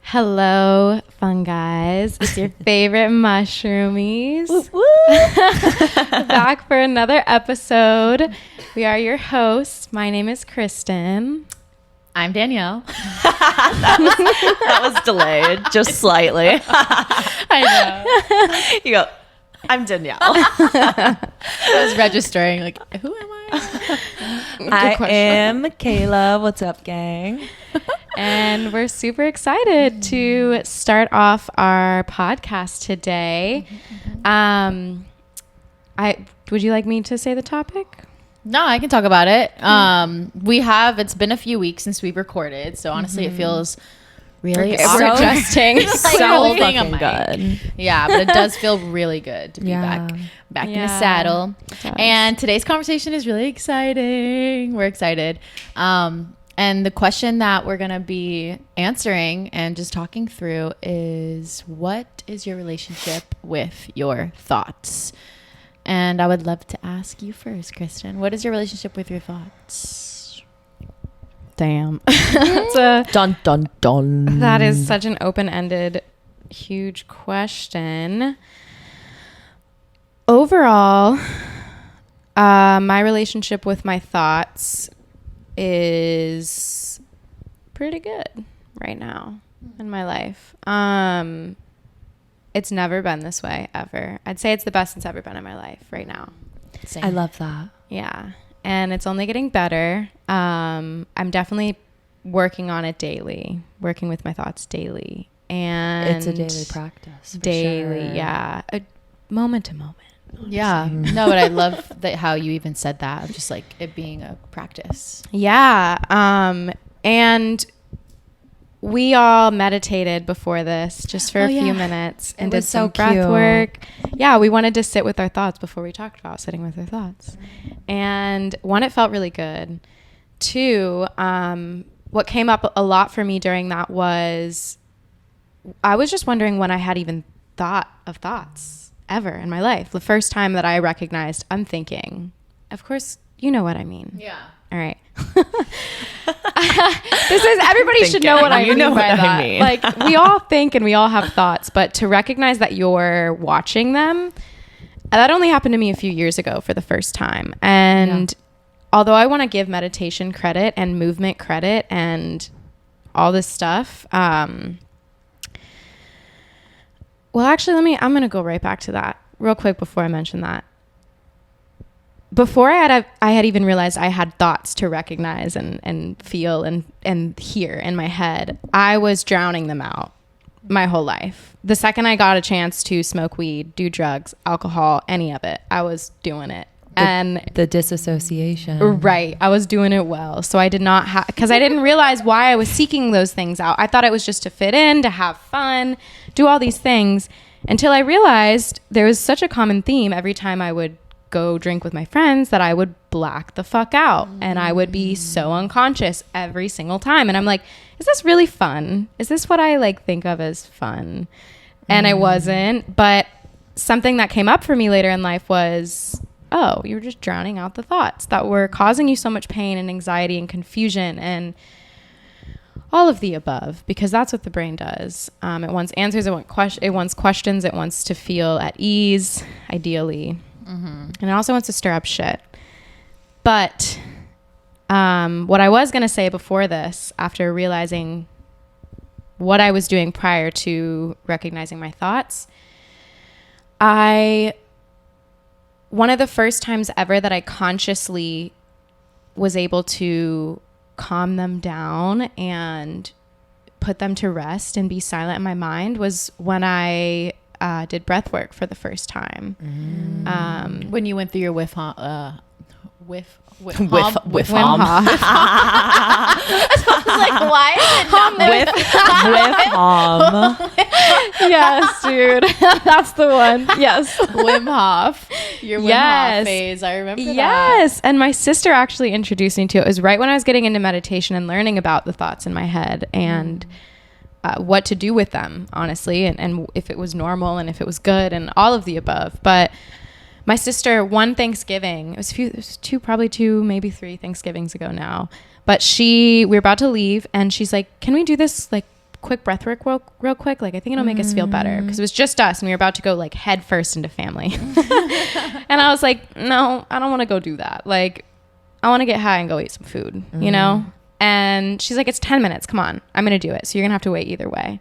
Hello, fun guys. It's your favorite Mushroomies. Back for another episode. We are your hosts. My name is Kristen. I'm Danielle. That was delayed just slightly. I know. You go, I'm Danielle. I was registering, like, who am I? I am Michela. What's up, gang? And we're super excited to start off our podcast today. Would you like me to say the topic? No, I can talk about it. It's been a few weeks since we've recorded, so honestly it feels really We're adjusting. So holding a fucking mic. good. Yeah, but it does feel really good to be back in the saddle. And today's conversation is really exciting. We're excited. And the question that we're going to be answering and just talking through is, what is your relationship with your thoughts? And I would love to ask you first, Kristen. What is your relationship with your thoughts? Damn. Dun, dun, dun. That is such an open-ended, huge question. Overall, my relationship with my thoughts is pretty good right now in my life. It's never been this way ever. I'd say it's the best it's ever been in my life right now. Same. I love that. Yeah. And it's only getting better. I'm definitely working on it daily, working with my thoughts daily. And It's a daily practice. For daily, sure. yeah. Moment to moment. Yeah. No, but I love that how you even said that, of just like it being a practice. Yeah. And we all meditated before this just for a few minutes and did some breath work. Yeah, we wanted to sit with our thoughts before we talked about sitting with our thoughts. And one, it felt really good. Two, what came up a lot for me during that was I was just wondering when I had even thought of thoughts ever in my life. The first time that I recognized I'm thinking. Of course, you know what I mean. Yeah. All right. This is, everybody should know what I mean by that. mean. Like, we all think and we all have thoughts, but to recognize that you're watching them, that only happened to me a few years ago for the first time. And although I want to give meditation credit and movement credit and all this stuff, well, actually, I'm going to go right back to that real quick before I mention that. Before I had even realized I had thoughts to recognize and feel and hear in my head, I was drowning them out my whole life. The second I got a chance to smoke weed, do drugs, alcohol, any of it, I was doing it. And the disassociation. Right. I was doing it well. So I did not have, because I didn't realize why I was seeking those things out. I thought it was just to fit in, to have fun, do all these things, until I realized there was such a common theme every time I would go drink with my friends that I would black the fuck out and I would be so unconscious every single time. And I'm like, is this really fun? Is this what I like think of as fun? And I wasn't. But something that came up for me later in life was, oh, you were just drowning out the thoughts that were causing you so much pain and anxiety and confusion and all of the above, because that's what the brain does. It wants answers, it wants questions, it wants to feel at ease, ideally. And it also wants to stir up shit. But what I was going to say before this, after realizing what I was doing prior to recognizing my thoughts, one of the first times ever that I consciously was able to calm them down and put them to rest and be silent in my mind was when I did breath work for the first time. When you went through your Wim Hof. Wim Hof. I was like, why is it not With Yes, dude. That's the one. Yes. Wim Hof? Your Wim Hof phase. I remember that. Yes. And my sister actually introduced me to it. It was right when I was getting into meditation and learning about the thoughts in my head and what to do with them, honestly, and if it was normal and if it was good and all of the above. But my sister, one Thanksgiving, it was probably two, maybe three Thanksgivings ago now, but we were about to leave and she's like, can we do this like quick breath work real quick. Like, I think it'll make us feel better. Because it was just us and we were about to go like head first into family. And I was like, no, I don't want to go do that. Like, I want to get high and go eat some food, you know? And she's like, it's 10 minutes. Come on. I'm going to do it. So you're going to have to wait either way.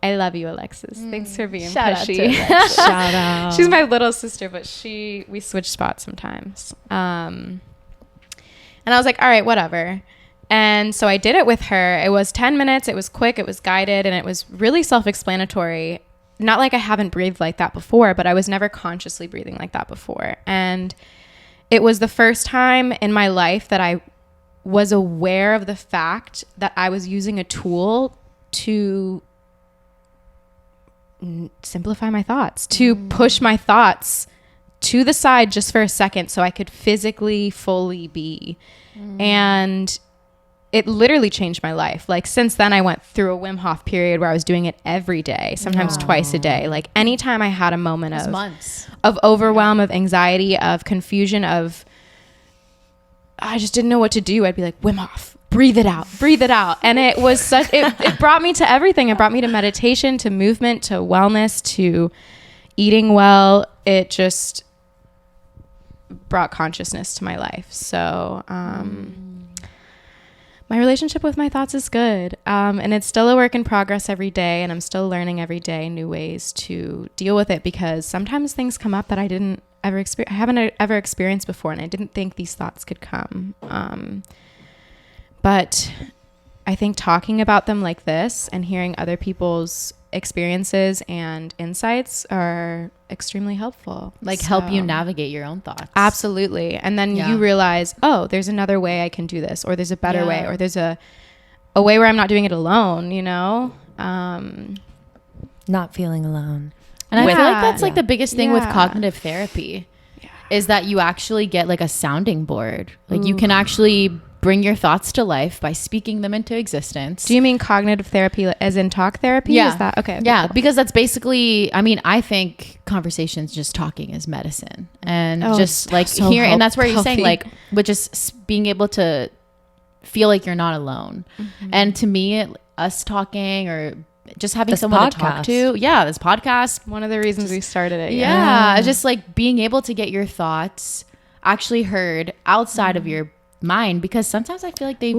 I love you, Alexis. Thanks for being pushy. Shout out. She's my little sister, but we switch spots sometimes. And I was like, all right, whatever. And so I did it with her. It was 10 minutes. It was quick. It was guided. And it was really self-explanatory. Not like I haven't breathed like that before, but I was never consciously breathing like that before. And it was the first time in my life that I was aware of the fact that I was using a tool to simplify my thoughts, to push my thoughts to the side just for a second so I could physically fully be. And it literally changed my life. Like, since then I went through a Wim Hof period where I was doing it every day, sometimes twice a day. Like, anytime I had a moment of overwhelm, of anxiety, of confusion, of I just didn't know what to do, I'd be like, Wim Hof, breathe it out. And it was such, it brought me to everything. It brought me to meditation, to movement, to wellness, to eating well. It just brought consciousness to my life. So, my relationship with my thoughts is good. And it's still a work in progress every day. And I'm still learning every day new ways to deal with it, because sometimes things come up that I haven't ever experienced before. And I didn't think these thoughts could come. But I think talking about them like this and hearing other people's experiences and insights are extremely helpful. Like, help you navigate your own thoughts. Absolutely. And then you realize, oh, there's another way I can do this, or there's a better way, or there's a way where I'm not doing it alone, you know? Not feeling alone. And I feel like that's like the biggest thing with cognitive therapy is that you actually get like a sounding board. Like, you can actually bring your thoughts to life by speaking them into existence. Do you mean cognitive therapy as in talk therapy? Yeah. Is that okay? Yeah, cool. Because that's basically, I mean, I think conversations, just talking is medicine. And just like so here, and that's where you're saying, like, with just being able to feel like you're not alone. And to me, us talking or just having someone to talk to. Yeah, this podcast. One of the reasons we started it. Yeah, just like being able to get your thoughts actually heard outside of your mind, because sometimes I feel like they're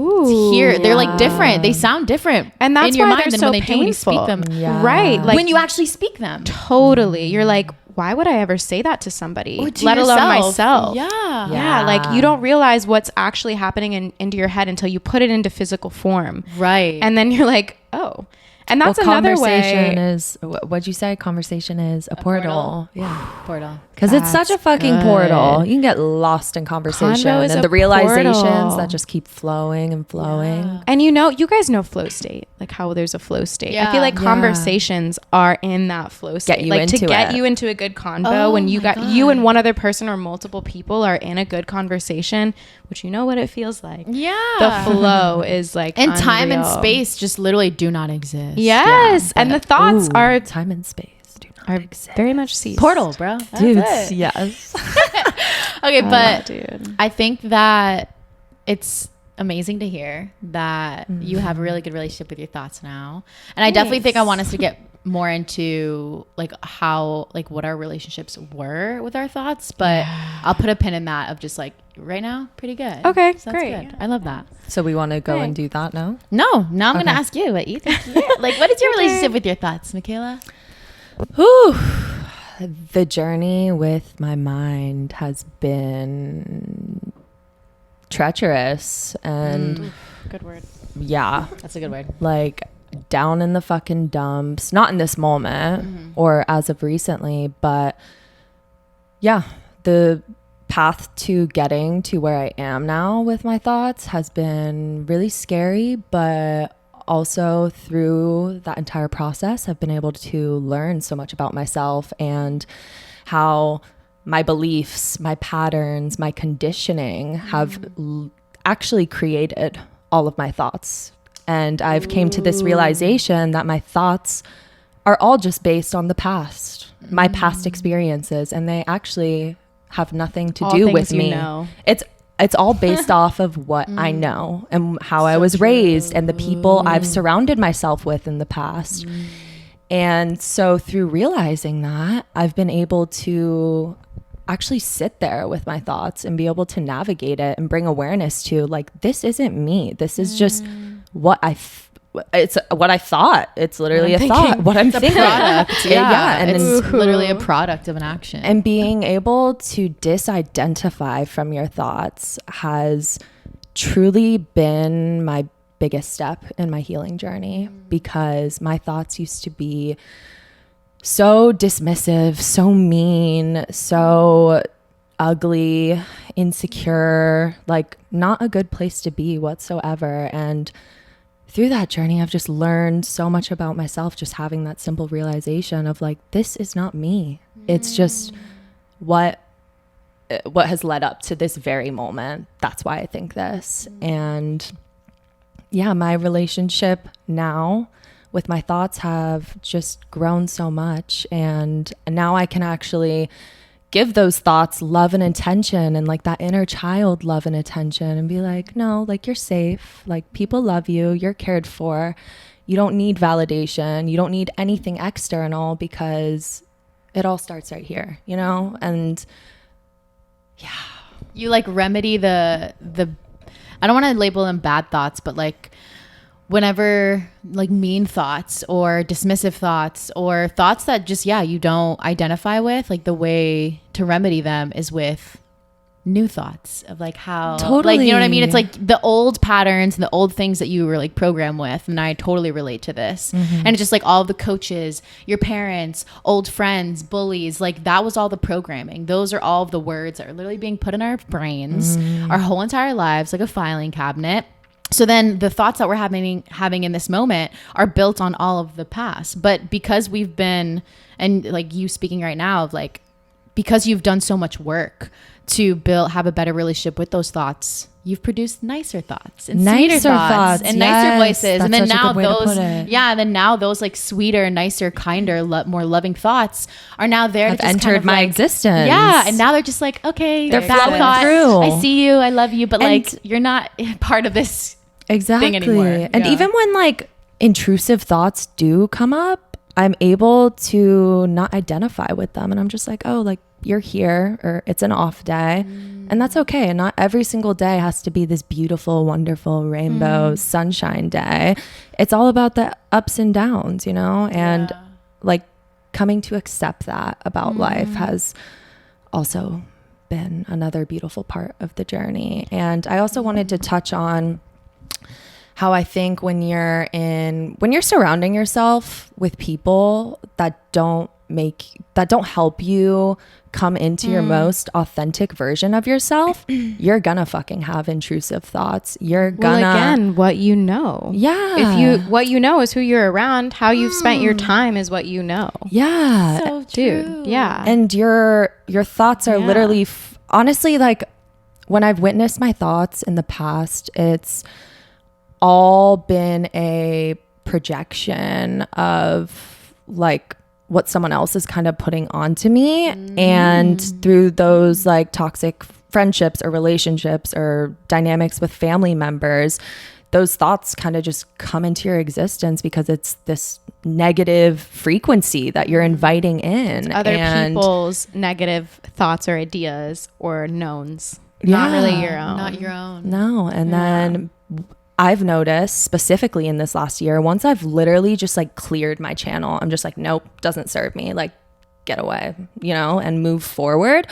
like different. They sound different, and that's in your why mind they're than so when they painful. do when you speak them. Yeah. Right, like when you actually speak them. Totally, you're like, why would I ever say that to somebody, let alone myself? Yeah, like you don't realize what's actually happening into your head until you put it into physical form, right? And then you're like, oh. And that's another conversation way. Is what'd you say? Conversation is a portal. Yeah, portal. Because it's such a fucking portal. You can get lost in conversation and the realizations that just keep flowing and flowing. Yeah. And you guys know flow state, like how there's a flow state. I feel like conversations are in that flow state. Get you into a good convo when you and one other person or multiple people are in a good conversation, which you know what it feels like. Yeah. The flow is like and time and space just literally do not exist. Yes. And the thoughts are time and space. Are very much ceased. Portal, bro. Dudes, yes. Okay, but I think that it's amazing to hear that you have a really good relationship with your thoughts now. And I definitely think I want us to get more into like how, like what our relationships were with our thoughts. But I'll put a pin in that of just like right now, pretty good. Okay, so great. Good. I love that. So we want to go and do that now? No, now I'm going to ask you what you think. Like, what is your relationship with your thoughts, Michela? Whew. The journey with my mind has been treacherous and good word. Yeah. That's a good word. Like down in the fucking dumps, not in this moment or as of recently, but yeah, the path to getting to where I am now with my thoughts has been really scary, but also through that entire process, I've been able to learn so much about myself and how my beliefs, my patterns, my conditioning have actually created all of my thoughts. And I've came to this realization that my thoughts are all just based on the past, my past experiences, and they actually have nothing to do with me. it's all based off of what I know and how I was raised and the people I've surrounded myself with in the past. And so through realizing that, I've been able to actually sit there with my thoughts and be able to navigate it and bring awareness to, like, this isn't me. This is just it's what I thought. It's literally a thought. What I'm thinking. Product. And it's literally a product of an action. And being able to disidentify from your thoughts has truly been my biggest step in my healing journey, because my thoughts used to be so dismissive, so mean, so ugly, insecure, like not a good place to be whatsoever. And through that journey, I've just learned so much about myself, just having that simple realization of, like, this is not me. It's just what has led up to this very moment. That's why I think this. And yeah, my relationship now with my thoughts have just grown so much. And now I can actually give those thoughts love and attention, and like that inner child love and attention, and be like, no, like, you're safe. Like, people love you. You're cared for. You don't need validation. You don't need anything external, because it all starts right here, you know? And yeah. You like remedy the I don't want to label them bad thoughts, but like whenever like mean thoughts or dismissive thoughts or thoughts that just, you don't identify with, like the way to remedy them is with new thoughts of like how, like, you know what I mean? It's like the old patterns and the old things that you were like programmed with. And I totally relate to this. And it's just like all the coaches, your parents, old friends, bullies, like that was all the programming. Those are all of the words that are literally being put in our brains, our whole entire lives, like a filing cabinet. So then the thoughts that we're having in this moment are built on all of the past. But because we've been, and like you speaking right now, of like, because you've done so much work to have a better relationship with those thoughts, you've produced nicer thoughts and sweeter thoughts and nicer voices. And then now those like sweeter, nicer, kinder, more loving thoughts are now there have to just entered kind of my like, existence. Yeah. And now they're just like, okay, they're bad flowing thought. through. I see you. I love you. But And like, you're not part of this exactly thing anymore. And even when like intrusive thoughts do come up, I'm able to not identify with them, and I'm just like, oh, like, you're here, or it's an off day, and that's okay. And not every single day has to be this beautiful, wonderful rainbow sunshine day. It's all about the ups and downs, you know? And like coming to accept that about life has also been another beautiful part of the journey. And I also wanted to touch on how I think when you're surrounding yourself with people that don't help you come into your most authentic version of yourself, you're gonna fucking have intrusive thoughts. You're gonna, again, what you know. Yeah. What you know is who you're around. How you've spent your time is what you know. Yeah. So Dude. true. Yeah. And your thoughts are literally, honestly, like when I've witnessed my thoughts in the past, it's all been a projection of like what someone else is kind of putting onto me. And through those like toxic friendships or relationships or dynamics with family members, those thoughts kind of just come into your existence because it's this negative frequency that you're inviting in. It's other people's negative thoughts or ideas or knowns. Not really your own. Not your own. No. And then I've noticed specifically in this last year, once I've literally just like cleared my channel, I'm just like, nope, doesn't serve me. Like, get away, you know, and move forward.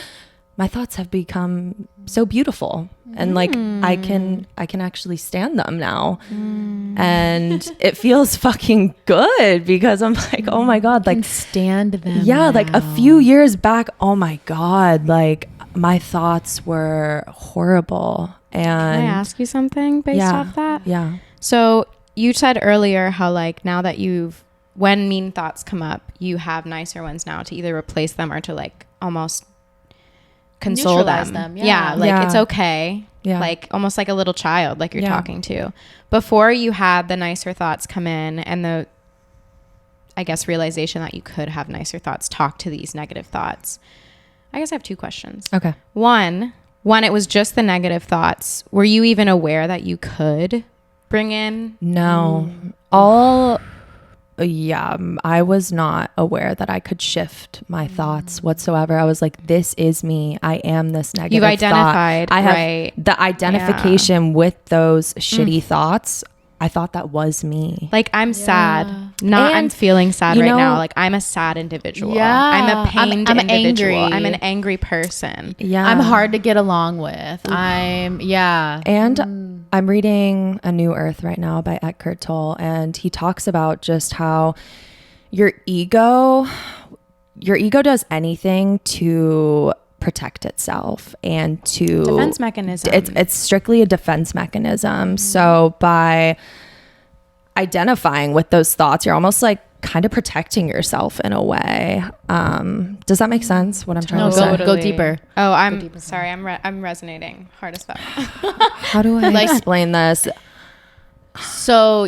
My thoughts have become so beautiful, and like I can actually stand them now, and it feels fucking good because I'm like, oh my God, like stand them. Yeah, now. like a few years back, oh my God, like my thoughts were horrible. And Can I ask you something based off that? Yeah. So you said earlier how like now that when mean thoughts come up, you have nicer ones now to either replace them or to like almost console Neutralize them. Yeah. Like it's okay. Yeah. Like almost like a little child, like you're talking to. Before you had the nicer thoughts come in and the, I guess, realization that you could have nicer thoughts talk to these negative thoughts. I guess I have two questions. Okay. One, when it was just the negative thoughts, were you even aware that you could bring in? No. I was not aware that I could shift my thoughts whatsoever. I was like, this is me. I am this negative You've identified, thought. I have right. the identification with those shitty thoughts. I thought that was me. Like, I'm sad. I'm feeling sad right now. Like, I'm a sad individual. Yeah. I'm a pained I'm individual. angry. I'm an angry person. Yeah. I'm hard to get along with. And I'm reading A New Earth right now by Eckhart Tolle, and he talks about just how your ego does anything to protect itself and to defense mechanism. It's strictly a defense mechanism. So by identifying with those thoughts, you're almost like kind of protecting yourself in a way. Does that make sense? What I'm trying to say? Go deeper. Oh, I'm sorry. I'm resonating hard as fuck. How do I explain this? So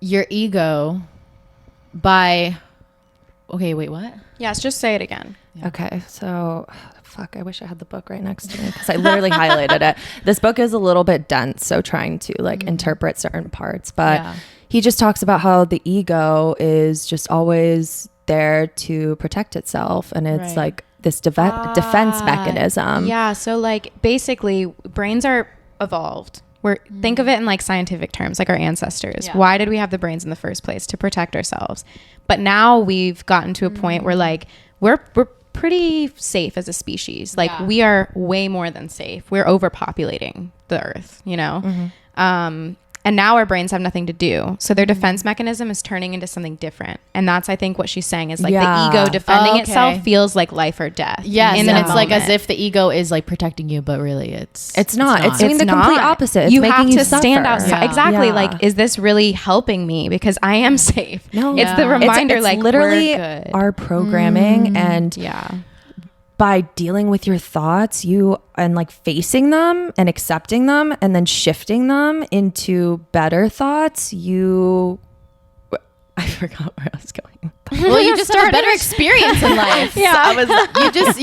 your ego okay, wait, what? Yes, just say it again. Yeah. Okay, so fuck, I wish I had the book right next to me because I literally highlighted it. This book is a little bit dense, so trying to interpret certain parts, but he just talks about how the ego is just always there to protect itself, and it's like this defense mechanism. Yeah, so like basically brains are evolved. Think of it in like scientific terms, like our ancestors. Yeah. Why did we have the brains in the first place? To protect ourselves. But now we've gotten to a point where like we're pretty safe as a species. Like we are way more than safe. We're overpopulating the earth, you know? And now our brains have nothing to do. So their defense mechanism is turning into something different. And that's, I think, what she's saying is like the ego defending itself feels like life or death. Yes. And it's like as if the ego is like protecting you, but really it's not. It's doing the complete opposite. It's you making have you to suffer. stand outside. Yeah. Exactly. Yeah. Like, is this really helping me? Because I am safe. No. It's the reminder, it's like, literally we're good. our programming. And by dealing with your thoughts, and like facing them and accepting them and then shifting them into better thoughts, I forgot where I was going. Well, you just have a better experience in life. You just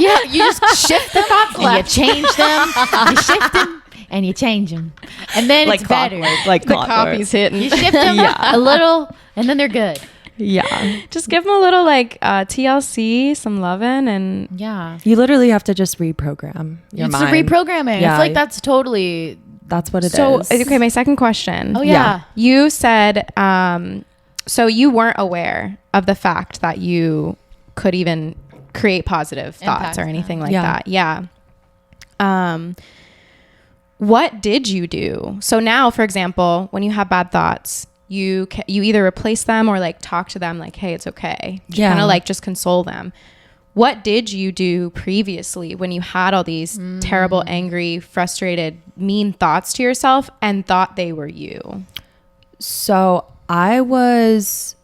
shift the thoughts and you change them. You shift them and you change them, and then like it's better. Like the coffee's hitting. You shift them a little, and then they're good. Yeah. Just give them a little like TLC, some loving, and you literally have to just reprogram your mind. It's reprogramming. Yeah. I feel like that's what it is. So, okay, my second question. Oh, yeah. You said, so you weren't aware of the fact that you could even create positive thoughts or anything like that. Yeah. What did you do? So now, for example, when you have bad thoughts, you either replace them or like talk to them like, hey, it's okay. Kind of like just console them. What did you do previously when you had all these terrible, angry, frustrated, mean thoughts to yourself and thought they were you? So I was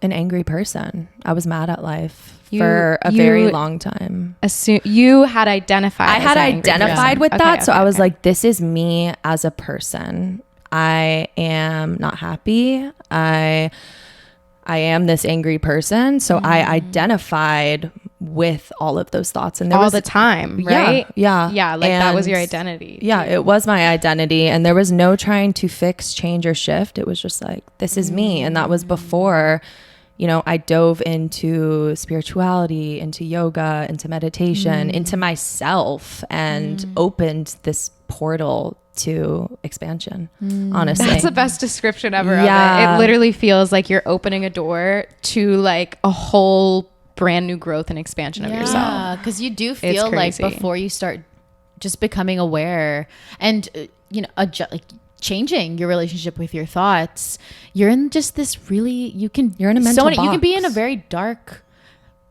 an angry person. I was mad at life for a very long time. You had identified. I had identified with that. So I was like, this is me as a person. I am not happy. I am this angry person. So I identified with all of those thoughts, and there all the time, right? Yeah. Like that was your identity. Yeah, it was my identity, and there was no trying to fix, change, or shift. It was just like, this is me. And that was before, I dove into spirituality, into yoga, into meditation, into myself, and opened this portal to expansion. Honestly, that's the best description ever of it. It literally feels like you're opening a door to like a whole brand new growth and expansion of yourself. Yeah, because you do feel like before you start just becoming aware and changing your relationship with your thoughts, you're in just this really you're in a mental box. You can be in a very dark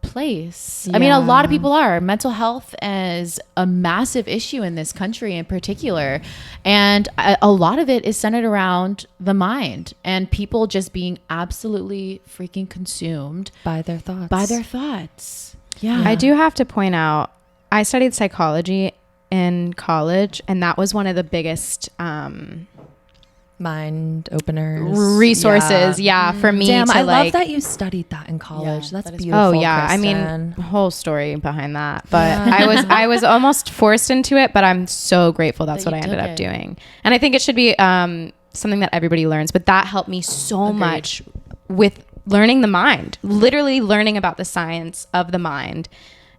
place. I mean, a lot of people are. Mental health is a massive issue in this country in particular, and a lot of it is centered around the mind and people just being absolutely freaking consumed by their thoughts. Yeah. I do have to point out, I studied psychology in college, and that was one of the biggest mind openers, resources. Yeah, for me. Damn, to I like, love that you studied that in college. Yeah, That's that is beautiful. Oh yeah, Kristen. I mean, whole story behind that. But I was almost forced into it, but I'm so grateful that's what I ended up doing. And I think it should be something that everybody learns. But that helped me so much with learning the mind, literally learning about the science of the mind,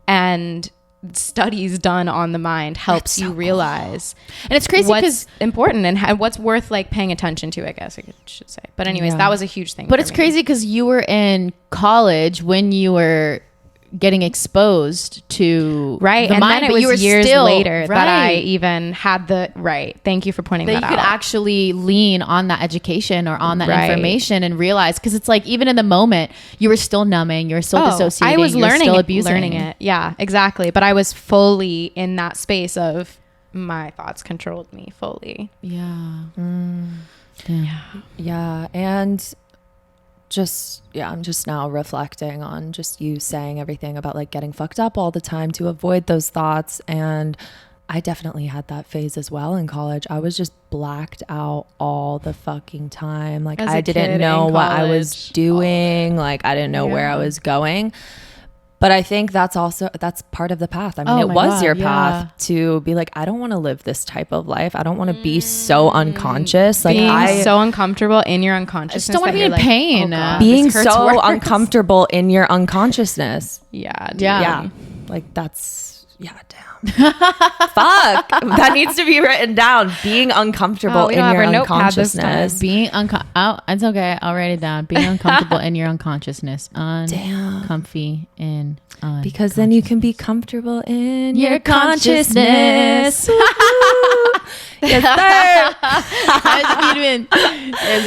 and studies done on the mind helps you realize and it's crazy what's important and what's worth like paying attention to, I guess I should say. But anyways, that was a huge thing. But it's crazy because you were in college when you were getting exposed to the and mind, then it was years later that I right. even had the thank you for pointing that out. You could actually lean on that education or on that information and realize, because it's like even in the moment you were still numbing, you were still dissociating, I was still abusing. learning it. Yeah, exactly. But I was fully in that space of my thoughts controlled me fully. Yeah. Yeah, and I'm just now reflecting on just you saying everything about like getting fucked up all the time to avoid those thoughts. And I definitely had that phase as well in college. I was just blacked out all the fucking time. Like I didn't know what I was doing. Like I didn't know where I was going. But I think that's part of the path. I mean, it was your path to be like, I don't want to live this type of life. I don't want to be so unconscious. Like being so uncomfortable in your unconsciousness. I just don't want to be in pain. Oh, being so uncomfortable in your unconsciousnness. Yeah. Like that's, damn. Fuck. That needs to be written down. Being uncomfortable in your unconsciousness. Being it's okay. I'll write it down. Being uncomfortable in your unconsciousness. Uncomfy in because then you can be comfortable in your consciousness. Yes, sir. That's a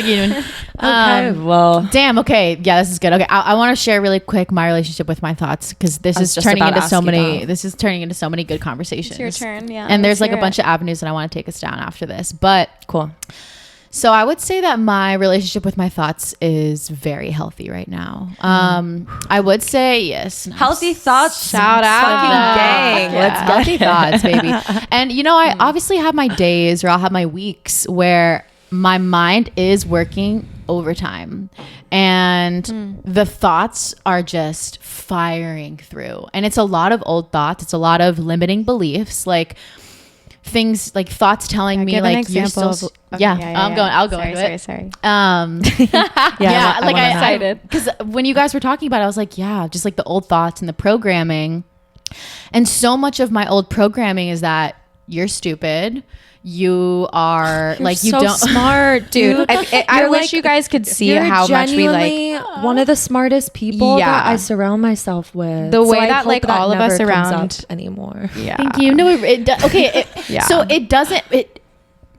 good one. Okay, well, damn. Okay, yeah, this is good. Okay, I want to share really quick my relationship with my thoughts, because this is turning into so many. This is turning into so many good conversations. It's your turn, yeah. And there's like a bunch of avenues that I want to take us down after this, but cool. So I would say that my relationship with my thoughts is very healthy right now. I would say yes. Healthy thoughts. Shout out. Fucking gang. Let's go. Healthy thoughts, baby. And you know, I obviously have my days, or I'll have my weeks where my mind is working overtime and the thoughts are just firing through. And it's a lot of old thoughts. It's a lot of limiting beliefs, like things like thoughts telling me like you're still I'll go into it. Sorry. Like I'm excited because when you guys were talking about it, I was like, just like the old thoughts and the programming. And so much of my old programming is that you're stupid. You are like, you so don't smart, dude. I wish you guys could see how much we like one of the smartest people that I surround myself with. The way that like all of us around anymore. Yeah. Thank you. No, so it doesn't.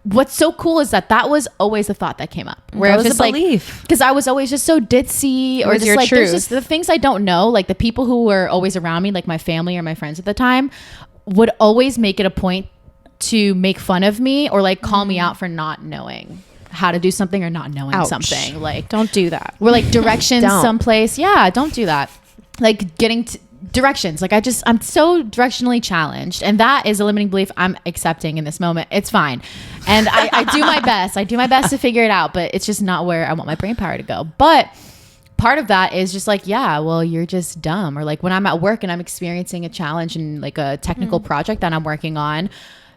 What's so cool is that was always a thought that came up. Where it was just a belief. Because I was always just so ditzy, or just like truth. There's just the things I don't know. Like the people who were always around me, like my family or my friends at the time, would always make it a point to make fun of me or like call me out for not knowing how to do something or not knowing something. Like, don't do that. We're like directions someplace. Yeah, don't do that. Like getting directions. Like I'm so directionally challenged, and that is a limiting belief I'm accepting in this moment. It's fine. And I do my best. I do my best to figure it out, but it's just not where I want my brain power to go. But part of that is just like, well, you're just dumb. Or like when I'm at work and I'm experiencing a challenge in like a technical project that I'm working on,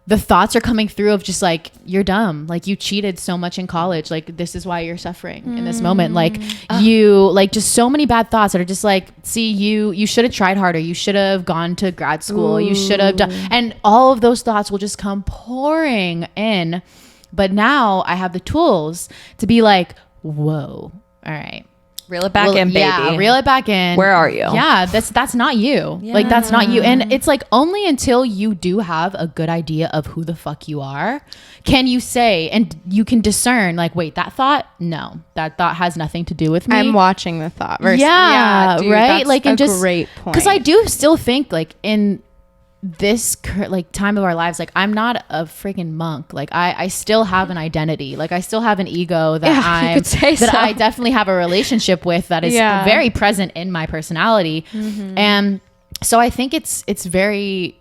the thoughts are coming through of just like, you're dumb. Like you cheated so much in college. Like this is why you're suffering in this moment. Like you, like just so many bad thoughts that are just like, see, you should have tried harder. You should have gone to grad school. You should have done, and all of those thoughts will just come pouring in. But now I have the tools to be like, whoa, all right. Reel it back in, baby. Yeah, reel it back in. Where are you? Yeah, that's not you. Yeah. Like that's not you. And it's like only until you do have a good idea of who the fuck you are, can you say, and you can discern like, wait, that thought has nothing to do with me. I'm watching the thought. Dude, right. That's like, and just great point. Because I do still think like in this like time of our lives, like I'm not a freaking monk. Like I still have an identity. Like I still have an ego that I definitely have a relationship with that is very present in my personality. And so I think it's very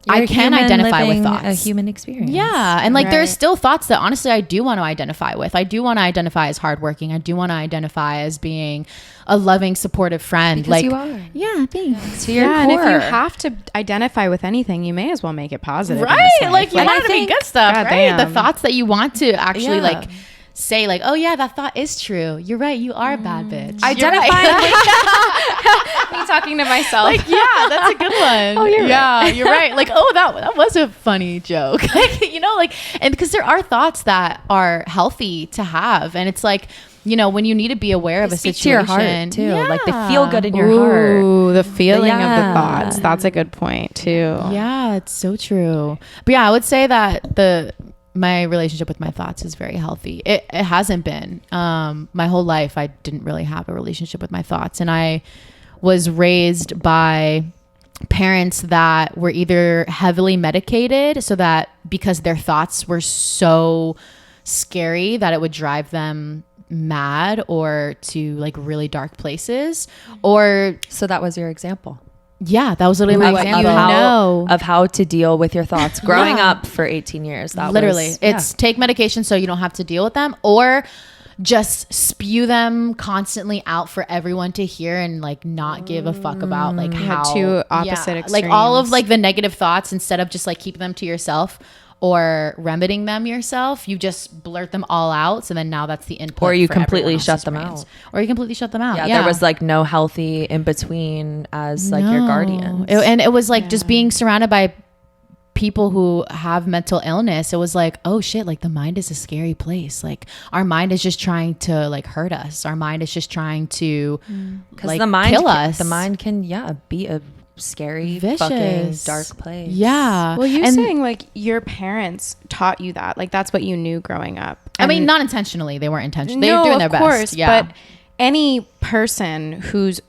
You're I can identify with living thoughts. a human experience. Yeah. And like there's still thoughts that honestly I do want to identify with. I do want to identify as hardworking. I do want to identify as being a loving, supportive friend. Because like you are. Yeah, thanks. To your core. And if you have to identify with anything, you may as well make it positive. Right. Like you want it to be good stuff, God right? damn. The thoughts that you want to actually like say like, oh yeah, that thought is true. You're right. You are a bad bitch. Identify me talking to myself. Like, yeah, that's a good one. Oh, you're right. You're right. Like, oh, that was a funny joke. Like, you know, like, and because there are thoughts that are healthy to have. And it's like, you know, when you need to be aware of a speak situation. to your heart too. Yeah. Like they feel good in your heart. Ooh, the feeling of the Yeah. thoughts. That's a good point too. Yeah, it's so true. But yeah, I would say that my relationship with my thoughts is very healthy. It hasn't been. My whole life, I didn't really have a relationship with my thoughts. And I was raised by parents that were either heavily medicated so that because their thoughts were so scary that it would drive them mad or to like really dark places, or So that was your example. yeah, that was literally my example. Of how to deal with your thoughts growing up for 18 years. That Literally, was, it's take medication so you don't have to deal with them, or just spew them constantly out for everyone to hear and like not give a fuck about like how two opposite like all of extremes. like the negative thoughts, instead of just like keeping them to yourself or remedying them yourself, you just blurt them all out. So then now that's the input. Or you for completely everyone shut else's them brains. out. Or you completely shut them out. Yeah, there was like no healthy in between as like your guardians. And it was like just being surrounded by people who have mental illness. It was like, oh shit, like the mind is a scary place. Like our mind is just trying to like hurt us. Our mind is just trying to like the mind kill us. The mind can be a scary, Vicious. fucking dark place. Yeah. Well, you And- saying like your parents taught you that, like that's what you knew growing up. I mean, And- not intentionally. They weren't intentional. They no, were doing of their course, best. Yeah. but any person who's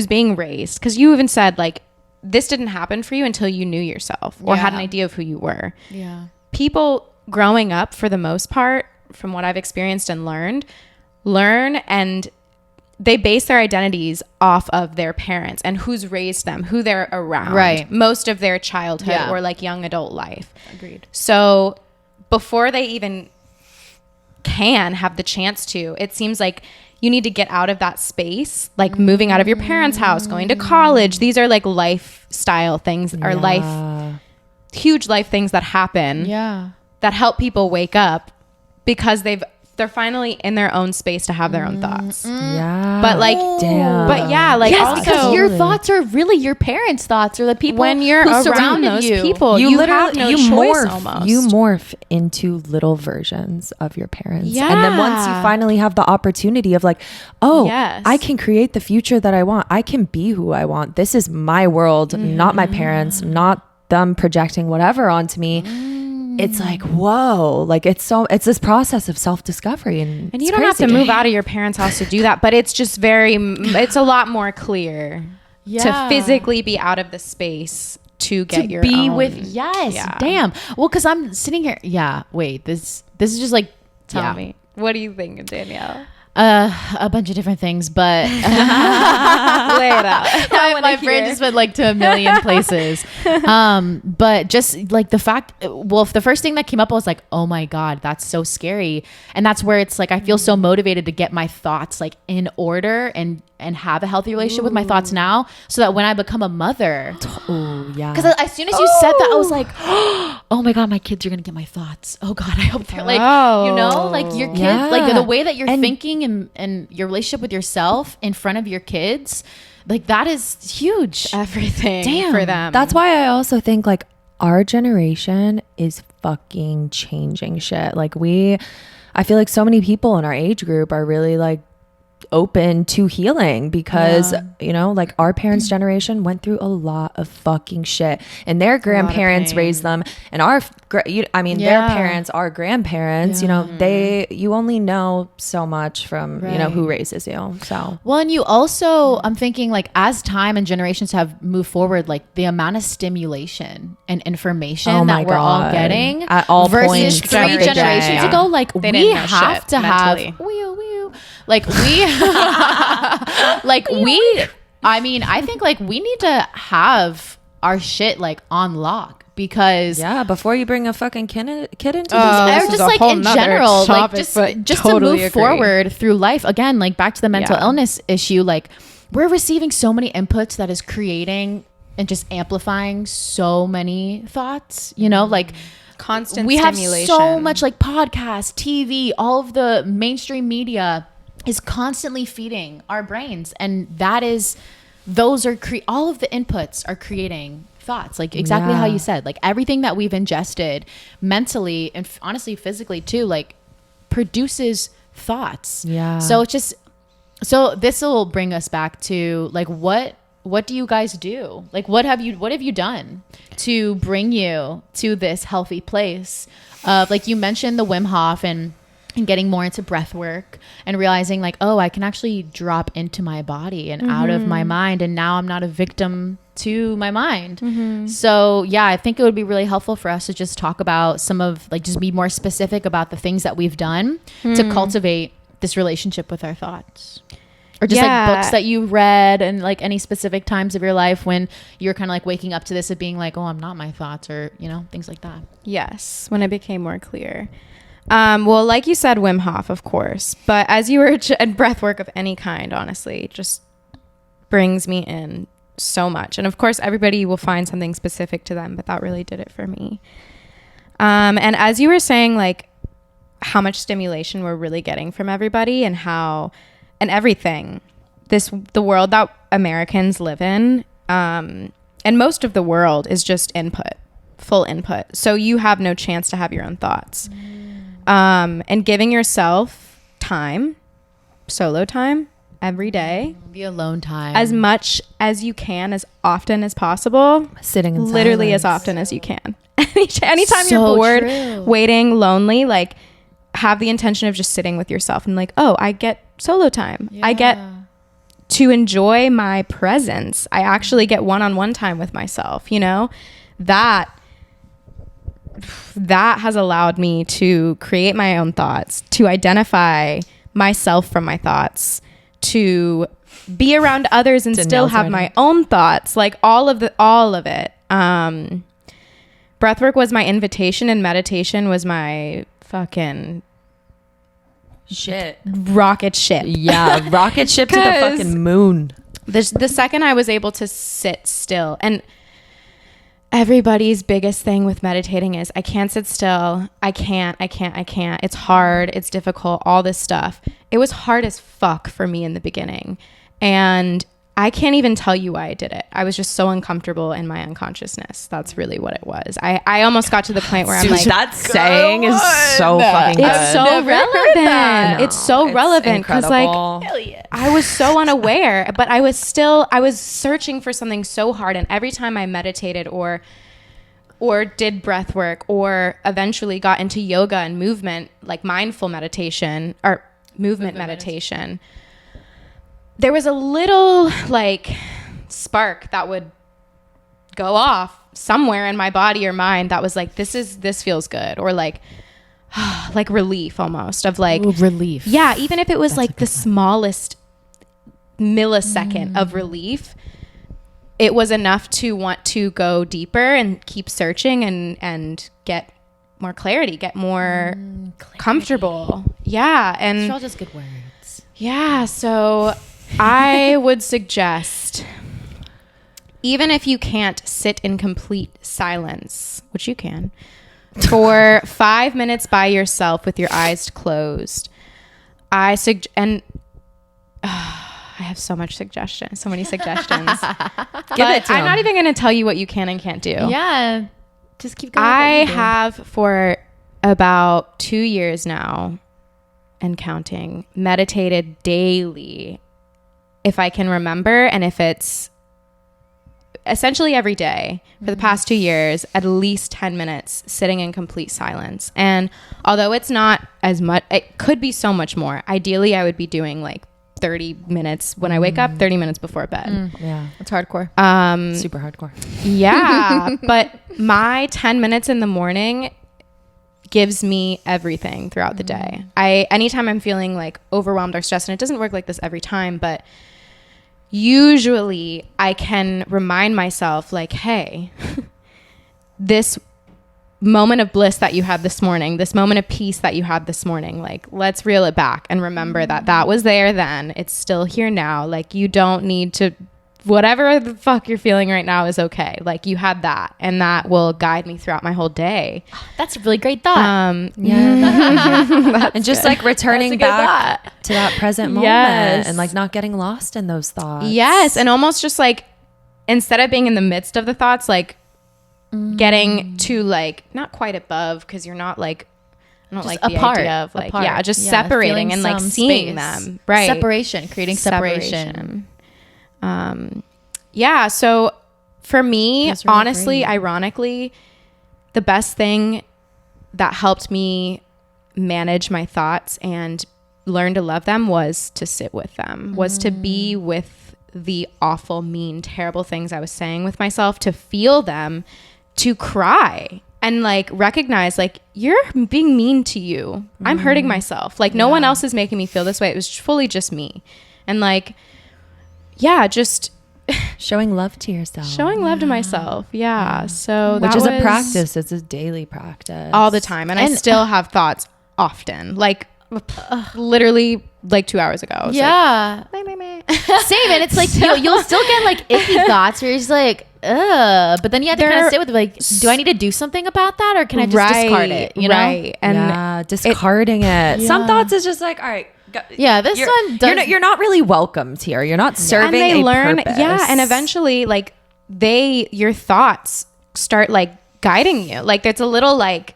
being raised, because you even said like this didn't happen for you until you knew yourself or had an idea of who you were. Yeah. People growing up, for the most part, from what I've experienced and learn and they base their identities off of their parents and who's raised them, who they're around, Right. most of their childhood Yeah. or like young adult life. Agreed. So before they even can have the chance to, it seems like you need to get out of that space, like moving out of your parents' house, going to college. These are like lifestyle things or huge life things that happen Yeah. that help people wake up because they're finally in their own space to have their own thoughts. Yeah. But like, Damn. but yeah, like Yes, also because your thoughts are really your parents' thoughts, or the people when you're who around surrounded those you. people, you have no choice morph, almost. You morph into little versions of your parents. Yeah. And then once you finally have the opportunity of like, oh, Yes. I can create the future that I want. I can be who I want. This is my world, not my parents, not them projecting whatever onto me. It's like, whoa, like it's this process of self-discovery. And you don't have to move out of your parents' house to do that, but it's just it's a lot more clear to physically be out of the space to get to your be own. with. Yes. Yeah. Damn. Well, because I'm sitting here. Yeah. Wait. This is just like. Tell me, what do you think, Danielle? A bunch of different things, but Lay it out. my brain just went like to a million places. But just like the fact, well, if the first thing that came up was like, oh my God, that's so scary. And that's where it's like, I feel so motivated to get my thoughts like in order and have a healthy relationship with my thoughts now, so that when I become a mother, Oh, yeah. because as soon as you said that, I was like, oh my God, my kids are going to get my thoughts. Oh God, I hope they're like, you know, like your kids, Yeah. like the way that you're thinking and your relationship with yourself in front of your kids, like that is huge. Everything Damn. for them. That's why I also think like our generation is fucking changing shit. Like I feel like so many people in our age group are really like open to healing because you know, like our parents' generation went through a lot of fucking shit, and their grandparents raised them, and their parents, our grandparents, you know, you only know so much from you know who raises you. So Well, and you also, I'm thinking like as time and generations have moved forward, like the amount of stimulation and information that we're all getting at all versus points 3 every day. generations ago, like They we didn't know have shit to mentally. have like we like we I mean, I think like we need to have our shit like on lock. Because before you bring a fucking kid into this, or just like in general, like just totally to move forward through life. Again, like back to the mental illness issue, like we're receiving so many inputs that is creating and just amplifying so many thoughts, you know, like constant we stimulation. Have so much like podcasts, TV, all of the mainstream media is constantly feeding our brains, and that is those are all of the inputs are creating thoughts, like exactly how you said, like everything that we've ingested mentally and honestly physically too, like produces thoughts. So it's just, so this will bring us back to like what do you guys do, like what have you done to bring you to this healthy place of, like you mentioned the Wim Hof and getting more into breath work and realizing like, oh, I can actually drop into my body and out of my mind, and now I'm not a victim to my mind. So yeah, I think it would be really helpful for us to just talk about some of, like, just be more specific about the things that we've done to cultivate this relationship with our thoughts, or just like books that you read, and like any specific times of your life when you're kind of like waking up to this of being like, oh, I'm not my thoughts, or you know, things like that. Yes, when it became more clear. Well, like you said, Wim Hof, of course, but as you were, and breath work of any kind, honestly, just brings me in so much. And of course, everybody will find something specific to them, but that really did it for me. And as you were saying, like how much stimulation we're really getting from everybody, and how, and everything, the world that Americans live in, and most of the world is just input, full input. So you have no chance to have your own thoughts. And giving yourself time, solo time every day, the alone time, as much as you can, as often as possible, sitting in literally silence. as often as you can. Anytime you're bored, waiting, lonely, like have the intention of just sitting with yourself and like, oh, I get solo time. I get to enjoy my presence. I actually get one-on-one time with myself, you know, that has allowed me to create my own thoughts, to identify myself from my thoughts, to be around others and still have my own thoughts, like all of it. Breathwork was my invitation, and meditation was my fucking rocket ship. Yeah, rocket ship to the fucking moon. The second I was able to sit still, and everybody's biggest thing with meditating is I can't sit still. I can't. It's hard. It's difficult. All this stuff. It was hard as fuck for me in the beginning. And I can't even tell you why I did it. I was just so uncomfortable in my unconsciousness. That's really what it was. I almost got to the point where I'm like, that saying is so fucking good. It's so relevant. It's so relevant because like I was so unaware, but I was searching for something so hard. And every time I meditated or did breath work, or eventually got into yoga and movement, like mindful meditation or movement meditation, there was a little like spark that would go off somewhere in my body or mind that was like, this feels good, or like like relief, almost, of like relief. Yeah, even if it was like the smallest millisecond of relief, it was enough to want to go deeper and keep searching and get more clarity, get more comfortable. Yeah, and these are all just good words. Yeah, so I would suggest, even if you can't sit in complete silence, which you can, for 5 minutes by yourself with your eyes closed, I have so many suggestions. Give it to I'm not even going to tell you what you can and can't do. Yeah, just keep going. I have for about 2 years now and counting meditated daily, if I can remember, and if it's essentially every day for the past 2 years, at least 10 minutes sitting in complete silence. And although it's not as much, it could be so much more. Ideally, I would be doing like 30 minutes when I wake up, 30 minutes before bed. Yeah, it's hardcore. Super hardcore. Yeah, but my 10 minutes in the morning gives me everything throughout the day. Anytime I'm feeling like overwhelmed or stressed, and it doesn't work like this every time, but usually I can remind myself like, hey, this moment of bliss that you had this morning, this moment of peace that you had this morning, like, let's reel it back and remember that that was there then. It's still here now. Like, you don't need to, whatever the fuck you're feeling right now is okay. Like, you had that, and that will guide me throughout my whole day. That's a really great thought. Yeah. And just like returning back to that present moment and like not getting lost in those thoughts. Yes. And almost just like, instead of being in the midst of the thoughts, like getting to like, not quite above, because you're not like, I don't just like the idea of like, separating and like seeing them. Right. Creating separation. Yeah. So for me, really honestly, ironically, the best thing that helped me manage my thoughts and learn to love them was to sit with them, was to be with the awful, mean, terrible things I was saying with myself, to feel them, to cry and like recognize like, you're being mean to you. I'm hurting myself. Like no one else is making me feel this way. It was fully just me. And like, yeah, just showing love to yourself, showing love to myself. Yeah. So which is a practice. It's a daily practice all the time. And I still have thoughts often, like literally like 2 hours ago. Yeah. Like, same. And it's like, you'll still get like icky thoughts where you're just like, but then you have to kind of sit with like, do I need to do something about that, or can I just discard it? You know? Right. And discarding it. Some thoughts is just like, all right. This one does. You're not really welcomed here. You're not serving and they learn purpose. and eventually like your thoughts start like guiding you. Like there's a little like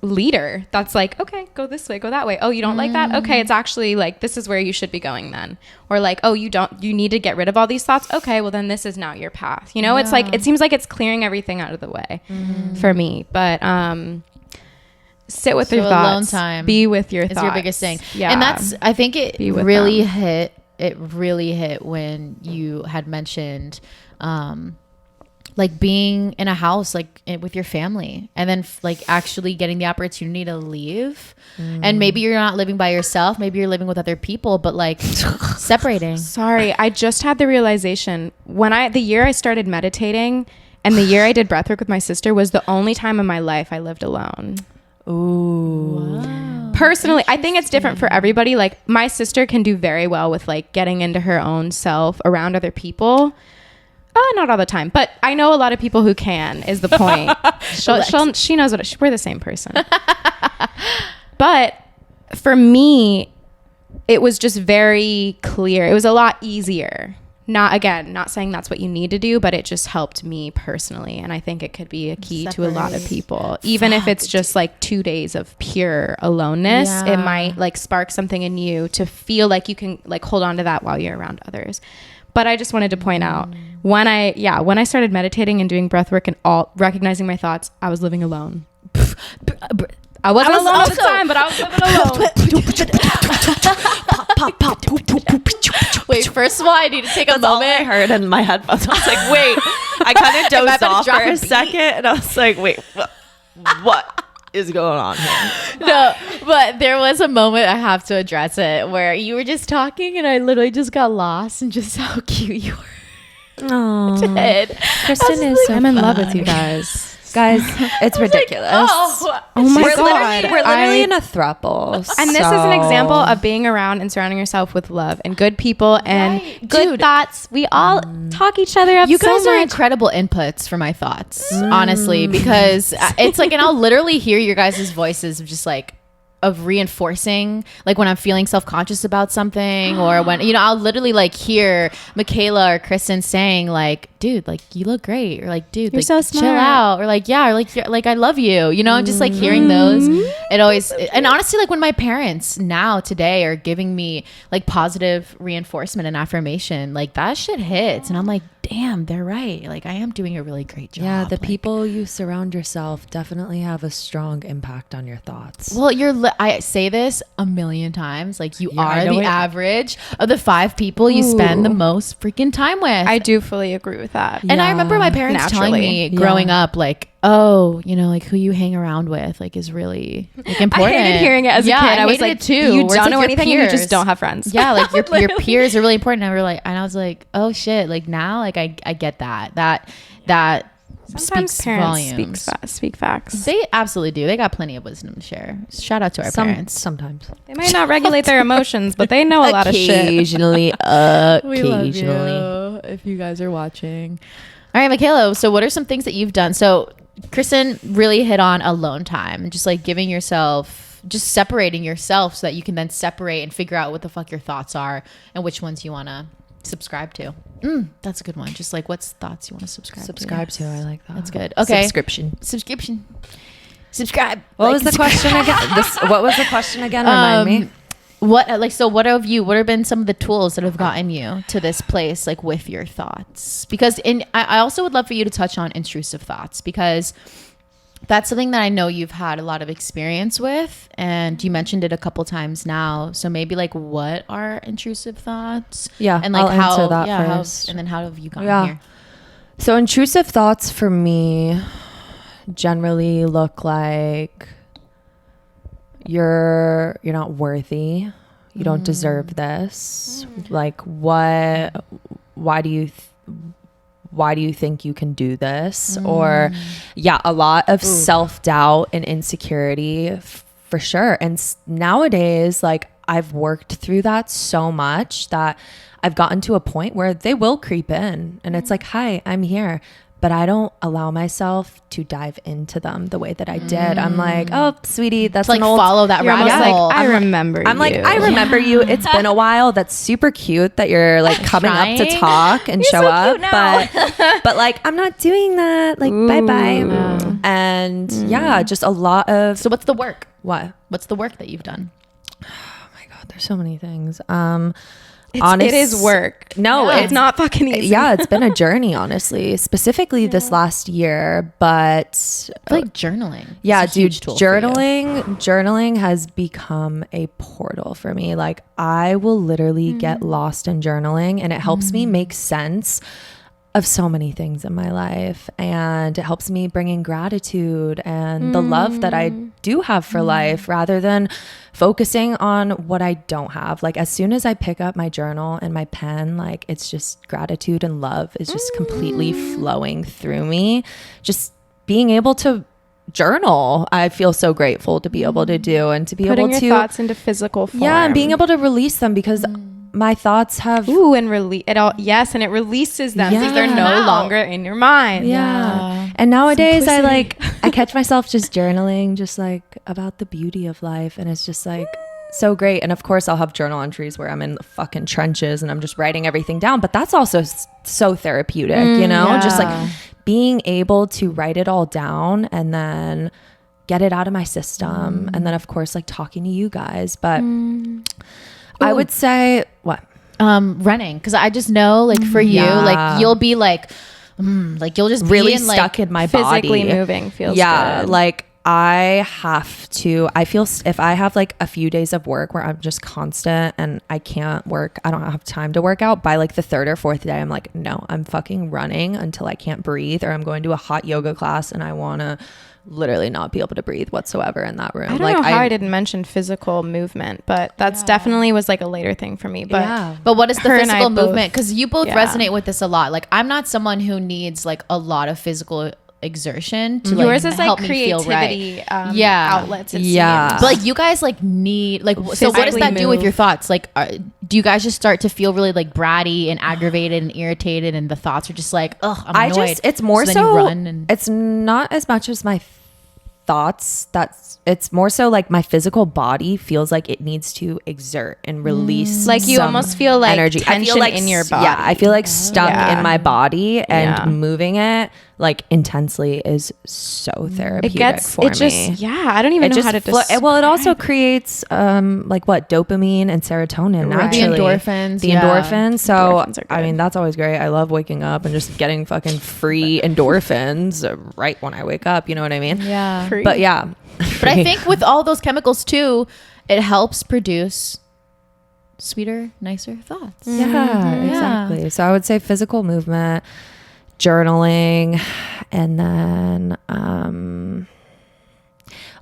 leader that's like, okay, go this way, go that way. Oh, you don't like that? Okay, it's actually like, this is where you should be going then. Or like, oh, you need to get rid of all these thoughts. Okay, well then this is now your path. You know, it's like, it seems like it's clearing everything out of the way for me. But sit with your thoughts. Alone time. Be with your thoughts. It's your biggest thing. Yeah. And that's, I think it really hit when you had mentioned like being in a house like with your family, and then like actually getting the opportunity to leave. And maybe you're not living by yourself, maybe you're living with other people, but like separating. Sorry, I just had the realization the year I started meditating and the year I did breathwork with my sister was the only time in my life I lived alone. Ooh. Wow. Personally, I think it's different for everybody. Like my sister can do very well with like getting into her own self around other people. Not all the time, but I know a lot of people who can, is the point. She knows we're the same person. But for me, it was just very clear. It was a lot easier. Not saying that's what you need to do, but it just helped me personally. And I think it could be a key to a lot of people. Even if it's just like 2 days of pure aloneness, it might like spark something in you to feel like you can like hold on to that while you're around others. But I just wanted to point out when I started meditating and doing breath work and recognizing my thoughts, I was living alone. I wasn't alone at the time, but I was living alone. Wait, first of all, I need to take a moment. All I heard in my headphones. I was like, wait. I kind of dozed off for a second, and I was like, wait, what is going on here? No, but there was a moment, I have to address it, where you were just talking, and I literally just got lost in just how cute you were. Oh, Kristen is so I'm in love with you guys. Guys, it's ridiculous. Like, oh my God. We're literally in a throuple. And this is an example of being around and surrounding yourself with love and good people and good thoughts. We all talk each other up. You guys are incredible inputs for my thoughts, honestly, because it's like, and I'll literally hear your guys' voices of just like, of reinforcing, like when I'm feeling self-conscious about something, or when, you know, I'll literally like hear Michela or Kristen saying like, dude, like you look great, or like, dude, you're like so smart, chill out, or like, yeah, or like I love you, you know, just like hearing those, it always, and honestly, like when my parents now today are giving me like positive reinforcement and affirmation, like that shit hits, and I'm like, damn, they're right. Like I am doing a really great job. Yeah, the like, people you surround yourself definitely have a strong impact on your thoughts. Well, I say this a million times. Like you are the average of the 5 people you spend the most freaking time with. I do fully agree with that. And I remember my parents telling me growing up, like, oh, you know, like who you hang around with, like is really like important. I hated hearing it as a kid. I was like, too. You don't know like anything and you just don't have friends. Yeah, like your peers are really important. And I was like, oh shit, like now, like I get that Sometimes speaks parents volumes. speak facts. They absolutely do. They got plenty of wisdom to share. Shout out to our parents. Sometimes They might not regulate their emotions, but they know a lot of shit. Occasionally. We love you if you guys are watching. All right, Michela. So what are some things that you've done? So Kristen really hit on alone time, just like giving yourself, just separating yourself so that you can then separate and figure out what the fuck your thoughts are and which ones you want to subscribe to. That's a good one. Just like what's thoughts you want to subscribe to. I like that. That's good. Okay. Subscription. Subscribe. What was the question again? What was the question again? Remind me. What have been some of the tools that have gotten you to this place, like with your thoughts? Because I also would love for you to touch on intrusive thoughts, because that's something that I know you've had a lot of experience with, and you mentioned it a couple times now. So maybe like, what are intrusive thoughts? Yeah, and like I'll answer that first. And then how have you gotten here? So intrusive thoughts for me generally look like you're not worthy. You don't deserve this. Like why do you think you can do this? Or a lot of self-doubt and insecurity for sure. And nowadays, like I've worked through that so much that I've gotten to a point where they will creep in and it's like, hi, I'm here. But I don't allow myself to dive into them the way that I did. I'm like, oh, sweetie, that's like follow that rabbit hole. Like, I remember you. I'm like, I remember you. It's been a while. That's super cute that you're like coming up to talk and show up. But like, I'm not doing that. Like, bye-bye. And just a lot of. So what's the work? What? What's the work that you've done? Oh my God, there's so many things. It is work. No, it's not fucking easy. Yeah, it's been a journey, honestly, specifically this last year. But I feel like journaling. Yeah, dude, journaling has become a portal for me. Like I will literally get lost in journaling, and it helps me make sense of so many things in my life, and it helps me bring in gratitude and the love that I do have for life, rather than focusing on what I don't have. Like as soon as I pick up my journal and my pen, like it's just gratitude and love is just completely flowing through me. Just being able to journal, I feel so grateful to be able to do, and to be putting able to your thoughts into physical form. Yeah, and being able to release them, because my thoughts have and release it all. Yes, and it releases them because they're no longer in your mind. And nowadays I catch myself just journaling just like about the beauty of life, and it's just like so great. And of course I'll have journal entries where I'm in the fucking trenches and I'm just writing everything down, but that's also so therapeutic, you know, just like being able to write it all down and then get it out of my system, and then of course like talking to you guys. But I would say running, because I just know like for you, like you'll be like you'll just really be stuck in my body. Physically moving feels good. Like I feel if I have like a few days of work where I'm just constant and I can't work, I don't have time to work out, by like the third or fourth day I'm like, no, I'm fucking running until I can't breathe, or I'm going to a hot yoga class and I want to literally not be able to breathe whatsoever in that room. I don't know how I didn't mention physical movement, but that's definitely was like a later thing for me. But but what is the physical movement? Because you both resonate with this a lot. Like I'm not someone who needs like a lot of physical exertion to yours like is help like me feel creativity right. outlets, it seems. But like you guys like need like so what does that do with your thoughts? Like do you guys just start to feel really like bratty and aggravated and irritated, and the thoughts are just like, oh, I'm annoyed? It's more so so you run and it's not as much as my thoughts, it's more so like my physical body feels like it needs to exert and release, like you almost feel like energy. Tension I feel like in your body. I feel like stuck in my body, and moving it like intensely is so therapeutic for me. I don't even know how to describe. Well, it also creates like what, dopamine and serotonin, naturally. The endorphins. So Endorphins I mean, that's always great. I love waking up and just getting fucking free endorphins right when I wake up, you know what I mean? Yeah. Free. But yeah. But I think with all those chemicals too, it helps produce sweeter, nicer thoughts. Yeah, exactly. So I would say physical movement, journaling, and then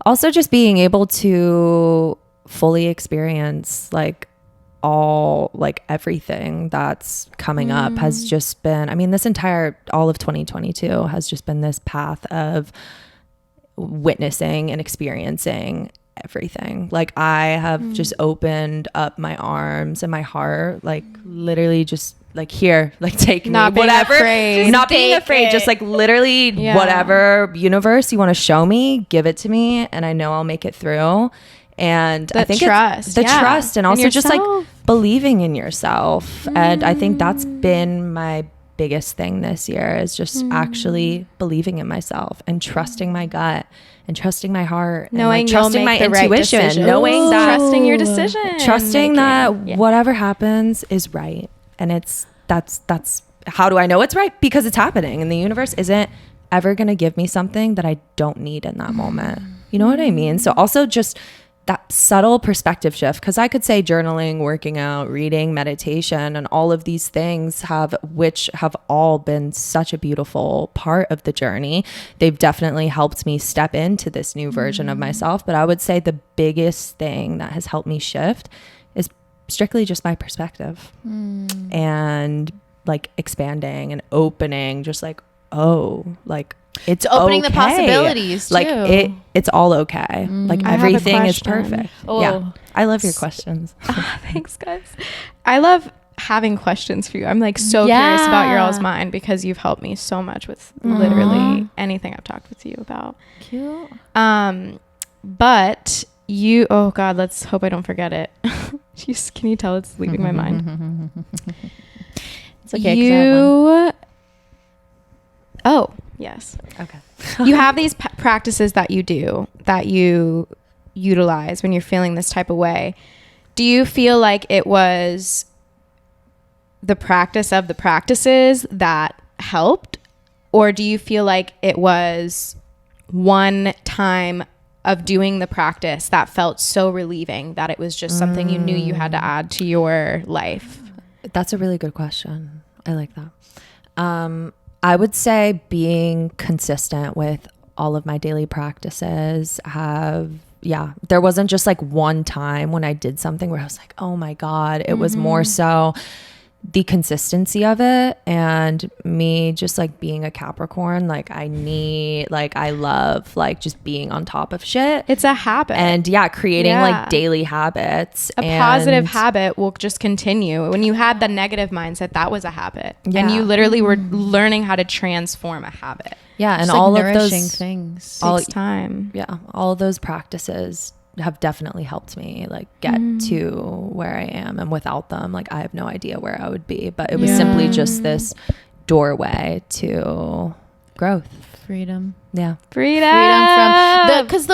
also just being able to fully experience like everything that's coming up has just been, I mean, all of 2022 has just been this path of witnessing and experiencing everything. Like I have just opened up my arms and my heart, like literally just like, here, like take not me, whatever, not being afraid, it. just like literally whatever universe you want to show me, give it to me, and I know I'll make it through. And I think it's the trust, and also just like believing in yourself. And I think that's been my biggest thing this year, is just actually believing in myself and trusting my gut and trusting my heart, knowing, and like trusting my intuition, right, knowing that, trusting your decision, trusting that whatever happens is right. And that's how do I know it's right? Because it's happening, and the universe isn't ever going to give me something that I don't need in that moment. You know what I mean? So also just that subtle perspective shift, because I could say journaling, working out, reading, meditation, and all of these things which have all been such a beautiful part of the journey. They've definitely helped me step into this new version of myself. But I would say the biggest thing that has helped me shift is strictly just my perspective and like expanding and opening, just like, oh, like it's opening okay. the possibilities too. Like it's all okay. Like everything is perfect. Yeah, I love your questions. Thanks, guys. I love having questions for you. I'm like so curious about your all's mind, because you've helped me so much with literally anything I've talked with you about. Cute. But you, oh God, let's hope I don't forget it. Can you tell it's leaving my mind? It's okay. Oh, yes. Okay. You have these practices that you do, that you utilize when you're feeling this type of way. Do you feel like it was the practice of the practices that helped? Or do you feel like it was one time of doing the practice that felt so relieving that it was just something you knew you had to add to your life? That's a really good question. I like that. I would say being consistent with all of my daily practices there wasn't just like one time when I did something where I was like, oh my God. It was more so the consistency of it, and me just like being a Capricorn. Like I love like just being on top of shit. It's a habit. And creating like daily habits. A positive habit will just continue. When you had the negative mindset, that was a habit. Yeah. And you literally were learning how to transform a habit. Yeah. And just all like of those things takes time. Yeah. All of those practices have definitely helped me like get to where I am, and without them, like I have no idea where I would be. But it was simply just this doorway to growth, freedom. Yeah, freedom from because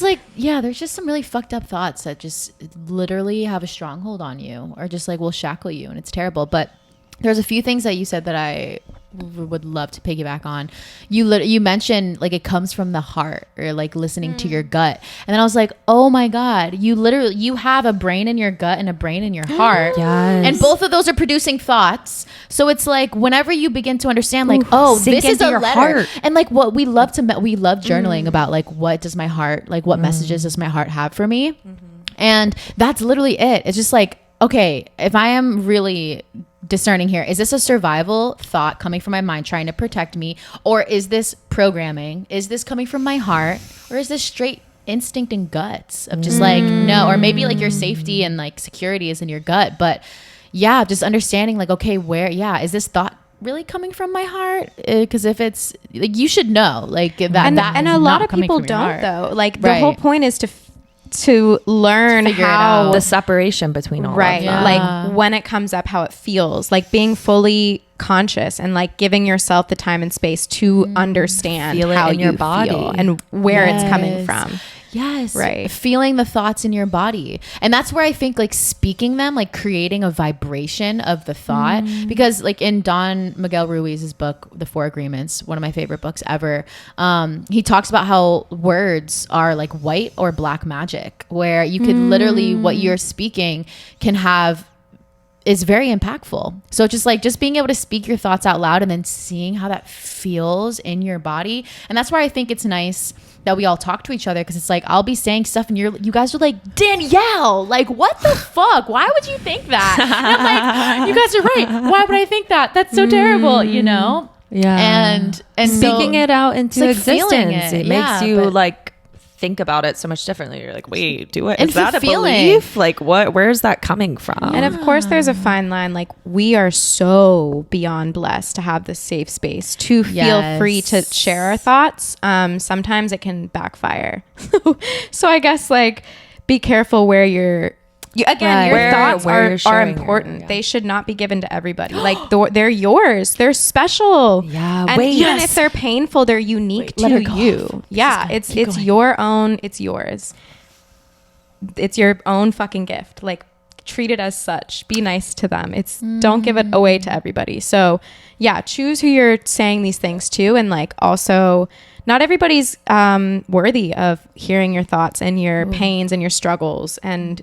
there's just some really fucked up thoughts that just literally have a stronghold on you, or just like will shackle you, and it's terrible. But there's a few things that you said that I would love to piggyback on. You mentioned like it comes from the heart, or like listening to your gut, and then I was like, oh my God, you have a brain in your gut and a brain in your heart. Yes. And both of those are producing thoughts. So it's like whenever you begin to understand like, this is a letter heart. And like what we love journaling about, like what does my heart, like what messages does my heart have for me? And that's literally it. It's just like, okay, if I am really discerning here, is this a survival thought coming from my mind trying to protect me, or is this programming? Is this coming from my heart, or is this straight instinct and guts of just like, no, or maybe like your safety and like security is in your gut? But yeah, just understanding like, okay, is this thought really coming from my heart? Because if it's like, you should know like that, and a lot of people don't though. Like the whole point is to learn how the separation between all of them. Like when it comes up, how it feels, like being fully conscious and like giving yourself the time and space to understand how you feel and where it's coming from. Yes. Right. Feeling the thoughts in your body. And that's where I think like speaking them, like creating a vibration of the thought, because like in Don Miguel Ruiz's book, The Four Agreements, one of my favorite books ever. He talks about how words are like white or black magic, where you could literally, what you're speaking can have is very impactful. So just being able to speak your thoughts out loud and then seeing how that feels in your body. And that's why I think it's nice that we all talk to each other, because it's like I'll be saying stuff and you guys are like, Danielle, like what the fuck? Why would you think that? And I'm like, you guys are right. Why would I think that? That's so terrible, you know? Yeah. And speaking so, it out into like existence, it makes you but, like think about it so much differently. You're like, wait, do it. And Is that a feeling. belief? Like where's that coming from? And of course there's a fine line. Like we are so beyond blessed to have this safe space to feel free to share our thoughts. Sometimes it can backfire. So I guess like be careful where your thoughts are important. They should not be given to everybody. Like they're yours. They're special. Yeah. And even if they're painful, they're unique to you. Yeah. It's your own. It's yours. It's your own fucking gift. Like treat it as such. Be nice to them. Don't give it away to everybody. So yeah, choose who you're saying these things to, and like also not everybody's worthy of hearing your thoughts and your pains and your struggles and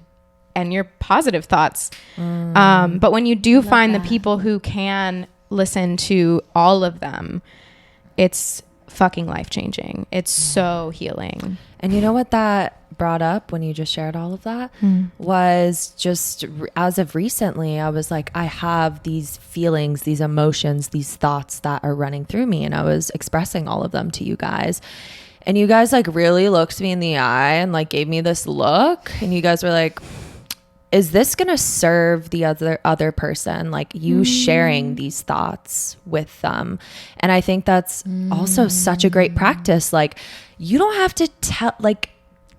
your positive thoughts. But when you do find the people who can listen to all of them, it's fucking life-changing. It's so healing. And you know what that brought up when you just shared all of that was just as of recently, I was like, I have these feelings, these emotions, these thoughts that are running through me. And I was expressing all of them to you guys. And you guys like really looked me in the eye and like gave me this look. And you guys were like, is this going to serve the other person? Like you sharing these thoughts with them. And I think that's also such a great practice. Like you don't have to tell, like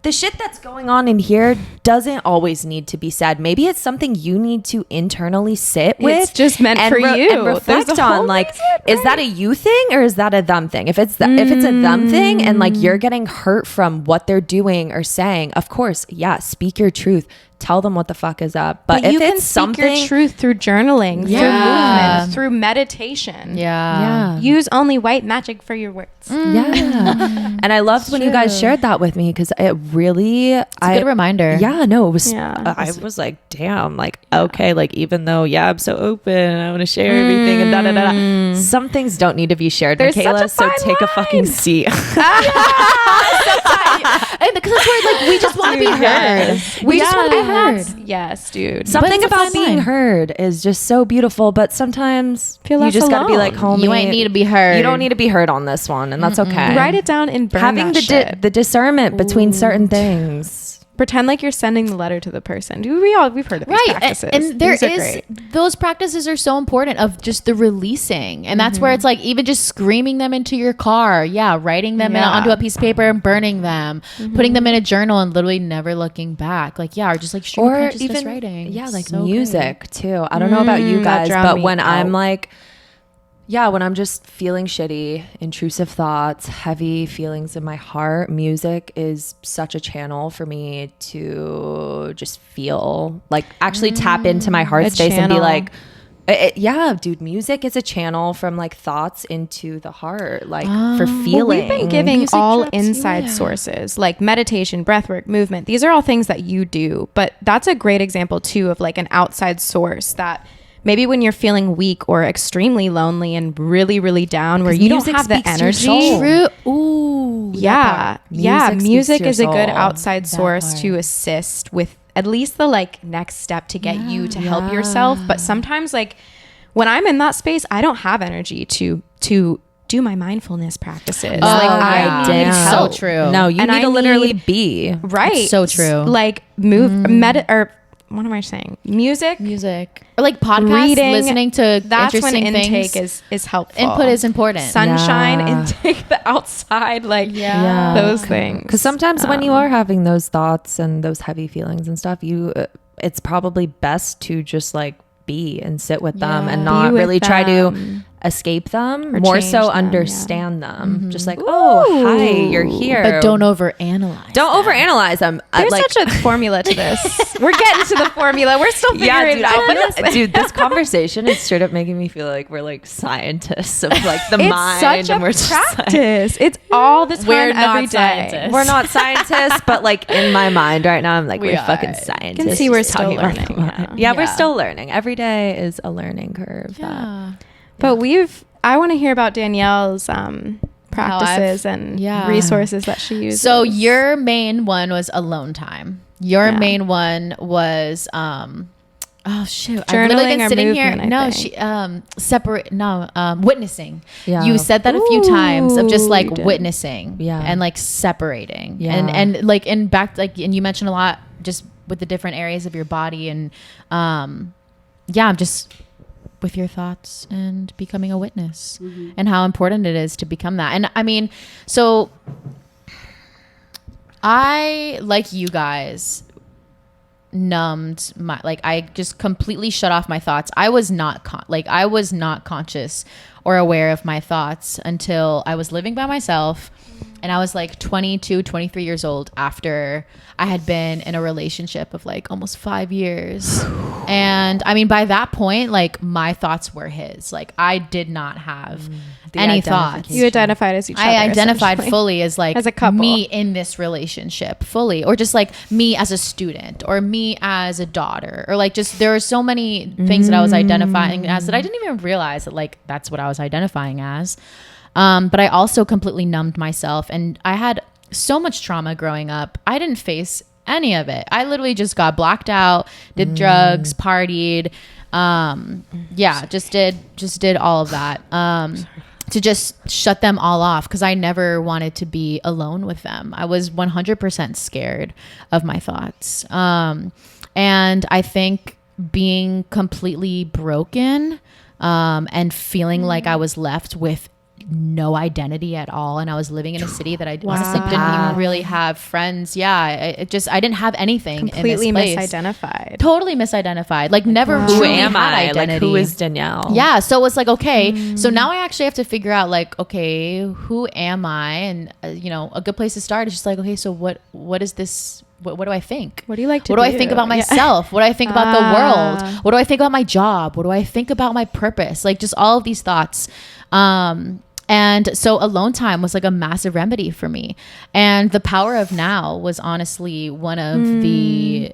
the shit that's going on in here doesn't always need to be said. Maybe it's something you need to internally sit with. It's just meant for you. And reflect on like, is that a you thing or is that a them thing? If it's if it's a them thing and like you're getting hurt from what they're doing or saying, of course, yeah, speak your truth. Tell them what the fuck is up. But if you can it's speak something, your truth through journaling, through movement, through meditation. Yeah. Use only white magic for your words. Yeah. And I loved when you guys shared that with me, because it really, it's a good reminder. Yeah, no, it was, Yeah. I was like, damn, like, okay, like even though, yeah, I'm so open and I want to share everything and da da da da. Some things don't need to be shared, There's Michaela, such a so fine take a fucking seat. And because that's where like we just want to be heard. We just want to be heard. Yes, dude. Something it's a about fine being line. heard is just so beautiful, but sometimes Feel you less just got to be alone. like, homie, You ain't need to be heard. You don't need to be heard on this one, and that's okay. Write it down and burn Having that the discernment between certain things. Pretend like you're sending the letter to the person. We've heard of these practices. And there These are is great. those practices are so important of just the releasing, and that's where it's like even just screaming them into your car, writing them onto a piece of paper and burning them, putting them in a journal and literally never looking back, like or just like stream Or consciousness even writing. like So music too. I don't know about you that guys, drowned but me when I'm out. like, when I'm just feeling shitty, intrusive thoughts, heavy feelings in my heart, music is such a channel for me to just feel, like actually tap into my heart A space and be channel. like, dude, music is a channel from like thoughts into the heart, like for feeling. Well, we've been giving Music all drops you inside in. sources like meditation, breathwork, movement. These are all things that you do, but that's a great example too of like an outside source that maybe when you're feeling weak or extremely lonely and really, really down, where you don't music have the speaks to your energy. soul. True. Ooh. Yeah. Music Music speaks to is a your good soul. outside That source part. to assist with at least the like next step to get you to help yourself. But sometimes like when I'm in that space, I don't have energy to do my mindfundness practices. I need damn. help. So true. No, you And need I to literally need- be. Right. So true. Like or what am I saying? Music. Or like podcasts, Reading, listening to That's when interesting intake things. is helpful. Input is important. Sunshine, Yeah. intake, the outside, like Yeah. those things. Because sometimes when you are having those thoughts and those heavy feelings and stuff, it's probably best to just like be and sit with them and Be not with really try to them. escape them, Or more change so them, understand them. Just like, oh, hi, you're here. But don't overanalyze. Don't overanalyze them. There's such a formula to this. We're getting to the formula. We're still figuring it out. Dude, this conversation is straight up making me feel like we're like scientists of like the mind. It's such and a we're just practice. It's all the time, We're not every day. scientists. we're not scientists, but like in my mind right now, I'm like, We we're are. fucking scientists. You can see we're just still talking about the learning. mind. Yeah. Yeah, we're Yeah. still learning. Every day is a learning curve. Yeah. But I want to hear about Danielle's practices and resources that she uses. So your main one was alone time. Your main one was oh shoot! I've literally Journaling been or sitting movement, here. I No, think. witnessing. Yeah. You said that a few times of just Ooh, like you did. witnessing, Yeah. and like separating, Yeah. and like in back like and you mentioned a lot just with the different areas of your body and just with your thoughts and becoming a witness and how important it is to become that. And I mean, so I, like you guys, numbed my, like I just completely shut off my thoughts. I was not conscious or aware of my thoughts until I was living by myself. And I was like 22, 23 years old after I had been in a relationship of like almost 5 years. And I mean, by that point, like my thoughts were his. Like I did not have any thoughts. you identified as each other. I identified essentially. fully as like As a couple. me in this relationship fully, or just like me as a student or me as a daughter, or like just there are so many things that I was identifying as that I didn't even realize that like that's what I was identifying as. But I also completely numbed myself, and I had so much trauma growing up. I didn't face any of it. I literally just got blacked out, did drugs, partied. Just did all of that. To just shut them all off because I never wanted to be alone with them. I was 100% scared of my thoughts. And I think being completely broken and feeling like I was left with no identity at all, and I was living in a city that I honestly didn't even really have friends. I didn't have anything. Completely in this place. misidentified. Totally misidentified. Like never Who truly am had I? identity. Like who is Danielle? Yeah, so it's like, okay, so now I actually have to figure out like, okay, who am I? And a good place to start is just like, okay, so what is this? What do I think? What do you like to What do I do? think about Yeah. myself? What do I think about the world? What do I think about my job? What do I think about my purpose? Like just all of these thoughts. And so alone time was like a massive remedy for me. And the Power of Now was honestly one of the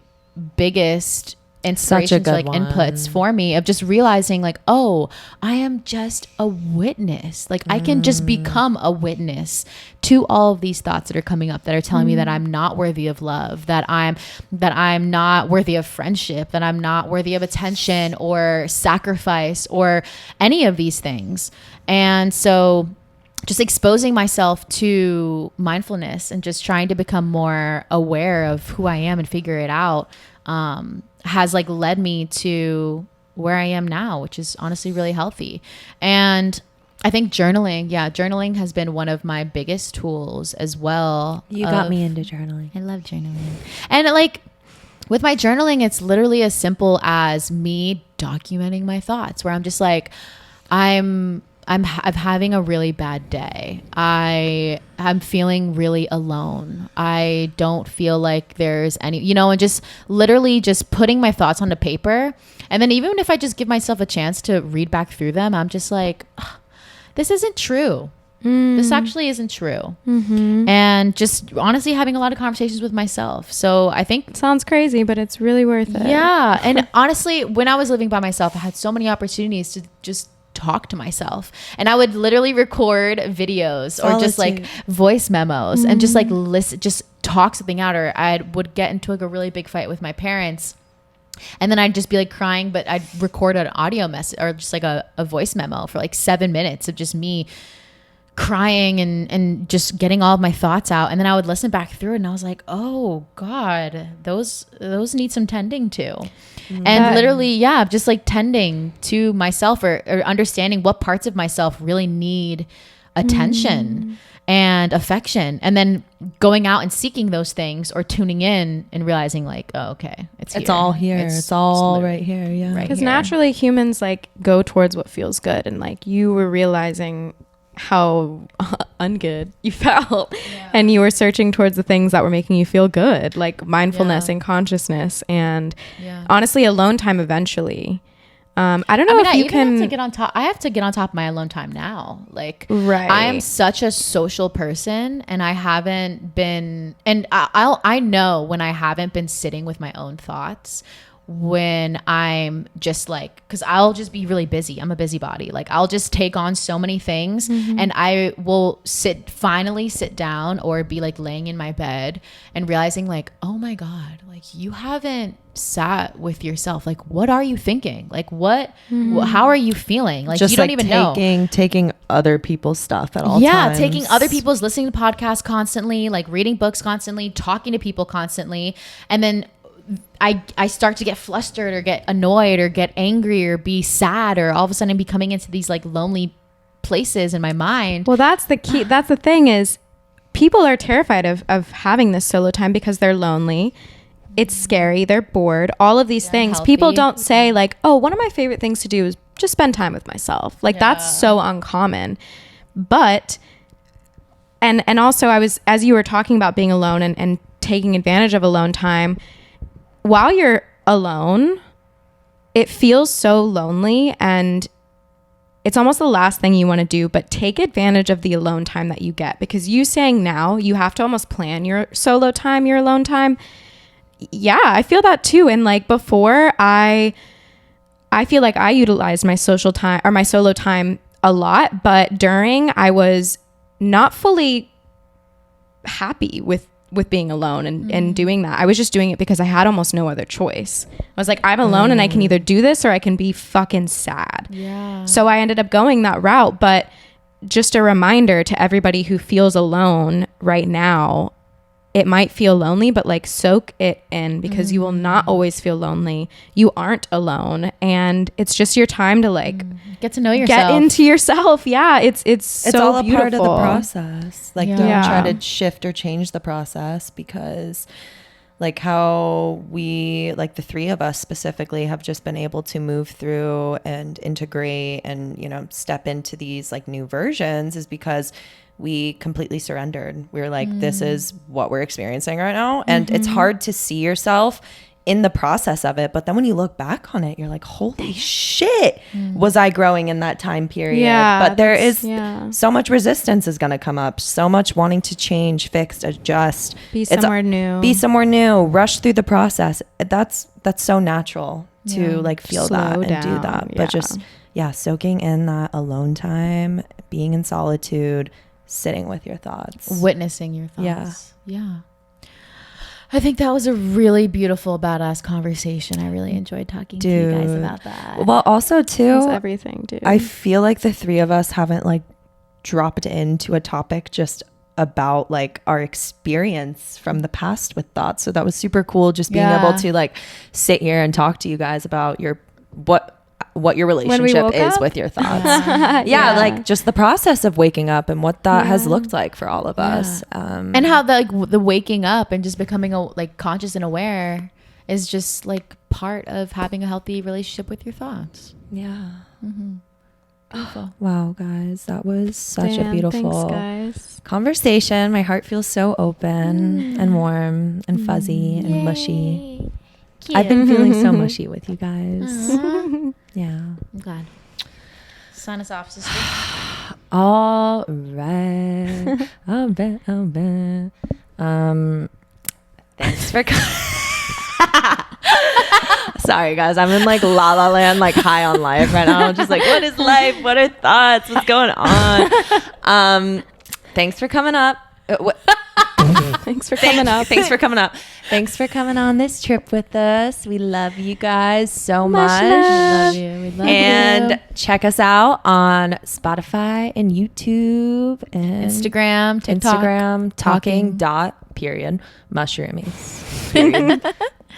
biggest inspirations, like inputs for me, of just realizing like, oh, I am just a witness. Like I can just become a witness to all of these thoughts that are coming up that are telling me that I'm not worthy of love, that I'm not worthy of friendship, that I'm not worthy of attention or sacrifice or any of these things. And so just exposing myself to mindfulness and just trying to become more aware of who I am and figure it out has like led me to where I am now, which is honestly really healthy. And I think journaling has been one of my biggest tools as well. You got me into journaling. I love journaling. And like with my journaling, it's literally as simple as me documenting my thoughts, where I'm just like, I'm having a really bad day. I'm feeling really alone. I don't feel like there's any, and just literally just putting my thoughts onto paper. And then even if I just give myself a chance to read back through them, I'm just like, this isn't true. This actually isn't true. And just honestly having a lot of conversations with myself. So I think It sounds crazy, but it's really worth it. yeah. And honestly, when I was living by myself, I had so many opportunities to just talk to myself, and I would literally record videos or just like voice memos and just like listen, just talk something out. Or I would get into like a really big fight with my parents, and then I'd just be like crying, but I'd record an audio message or just like a voice memo for like 7 minutes of just me crying and just getting all of my thoughts out. And then I would listen back through it, and I was like, oh God, those need some tending to. And literally, just like tending to myself or understanding what parts of myself really need attention. and affection, and then going out and seeking those things, or tuning in and realizing like, oh, okay, it's all here. It's all right here. Yeah. Because naturally humans like go towards what feels good. And like you were realizing how ungood you felt, and you were searching towards the things that were making you feel good, like mindfulness and consciousness, and honestly alone time eventually. I don't know if you can have to get on top. I have to get on top of my alone time now. Like, right. I am such a social person, and I haven't been, and I know when I haven't been sitting with my own thoughts, when I'm just like, because I'll just be really busy. I'm a busybody. Like, I'll just take on so many things, and I will finally sit down or be like laying in my bed and realizing like, oh my God, like you haven't sat with yourself. Like, what are you thinking? Like, how are you feeling? Like, just you don't even know. Taking other people's stuff at all times. Yeah, taking other people's, listening to podcasts constantly, like reading books constantly, talking to people constantly, and then I start to get flustered or get annoyed or get angry or be sad, or all of a sudden be coming into these like lonely places in my mind. Well, that's the key. That's the thing, is people are terrified of having this solo time because they're lonely. It's scary. They're bored. All of these things. Healthy. People don't say like, oh, one of my favorite things to do is just spend time with myself. Like that's so uncommon. But, and also as you were talking about being alone and taking advantage of alone time, while you're alone, it feels so lonely, and it's almost the last thing you want to do. But take advantage of the alone time that you get, because you saying now you have to almost plan your solo time, your alone time. Yeah, I feel that too. And like before, I feel like I utilized my social time or my solo time a lot, but during, I was not fully happy with being alone and doing that. I was just doing it because I had almost no other choice. I was like, I'm alone and I can either do this or I can be fucking sad. Yeah. So I ended up going that route. But just a reminder to everybody who feels alone right now, it might feel lonely, but like soak it in, because you will not always feel lonely. You aren't alone, and it's just your time to like get to know yourself, get into yourself. Yeah, it's so all a beautiful. Part of the process. Like don't try to shift or change the process, because like how we, like the three of us specifically, have just been able to move through and integrate and, you know, step into these like new versions is because we completely surrendered. We were like, this is what we're experiencing right now. And it's hard to see yourself in the process of it. But then when you look back on it, you're like, holy shit, was I growing in that time period? Yeah, but there is so much resistance is going to come up. So much wanting to change, fix, adjust. Be somewhere new. Rush through the process. That's so natural to like feel Slow that and down. do that. But just, soaking in that alone time, being in solitude, sitting with your thoughts, witnessing your thoughts. Yeah. I think that was a really beautiful, badass conversation. I really enjoyed talking to you guys about that. Well, also too, it's everything, dude. I feel like the three of us haven't like dropped into a topic just about like our experience from the past with thoughts. So that was super cool, just being able to like sit here and talk to you guys about what your relationship is with your thoughts. Like just the process of waking up and what that has looked like for all of us, and how the waking up and just becoming like conscious and aware is just like part of having a healthy relationship with your thoughts. Beautiful. Wow, guys, that was such a beautiful conversation. My heart feels so open and warm and fuzzy and mushy. Cute. I've been feeling so mushy with you guys. Yeah. I'm glad. Sign us off, sister. All right. I'll bet. Thanks for coming. Sorry, guys. I'm in like La La Land, like high on life right now. Just like, what is life? What are thoughts? What's going on? Thanks for coming up. Thanks for coming up. Thanks for coming up. Thanks for coming on this trip with us. We love you guys so much. We love you. We love you. Check us out on Spotify and YouTube and Instagram, TikTok. talking. Mushroomies. Period.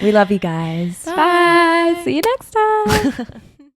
We love you guys. Bye. See you next time.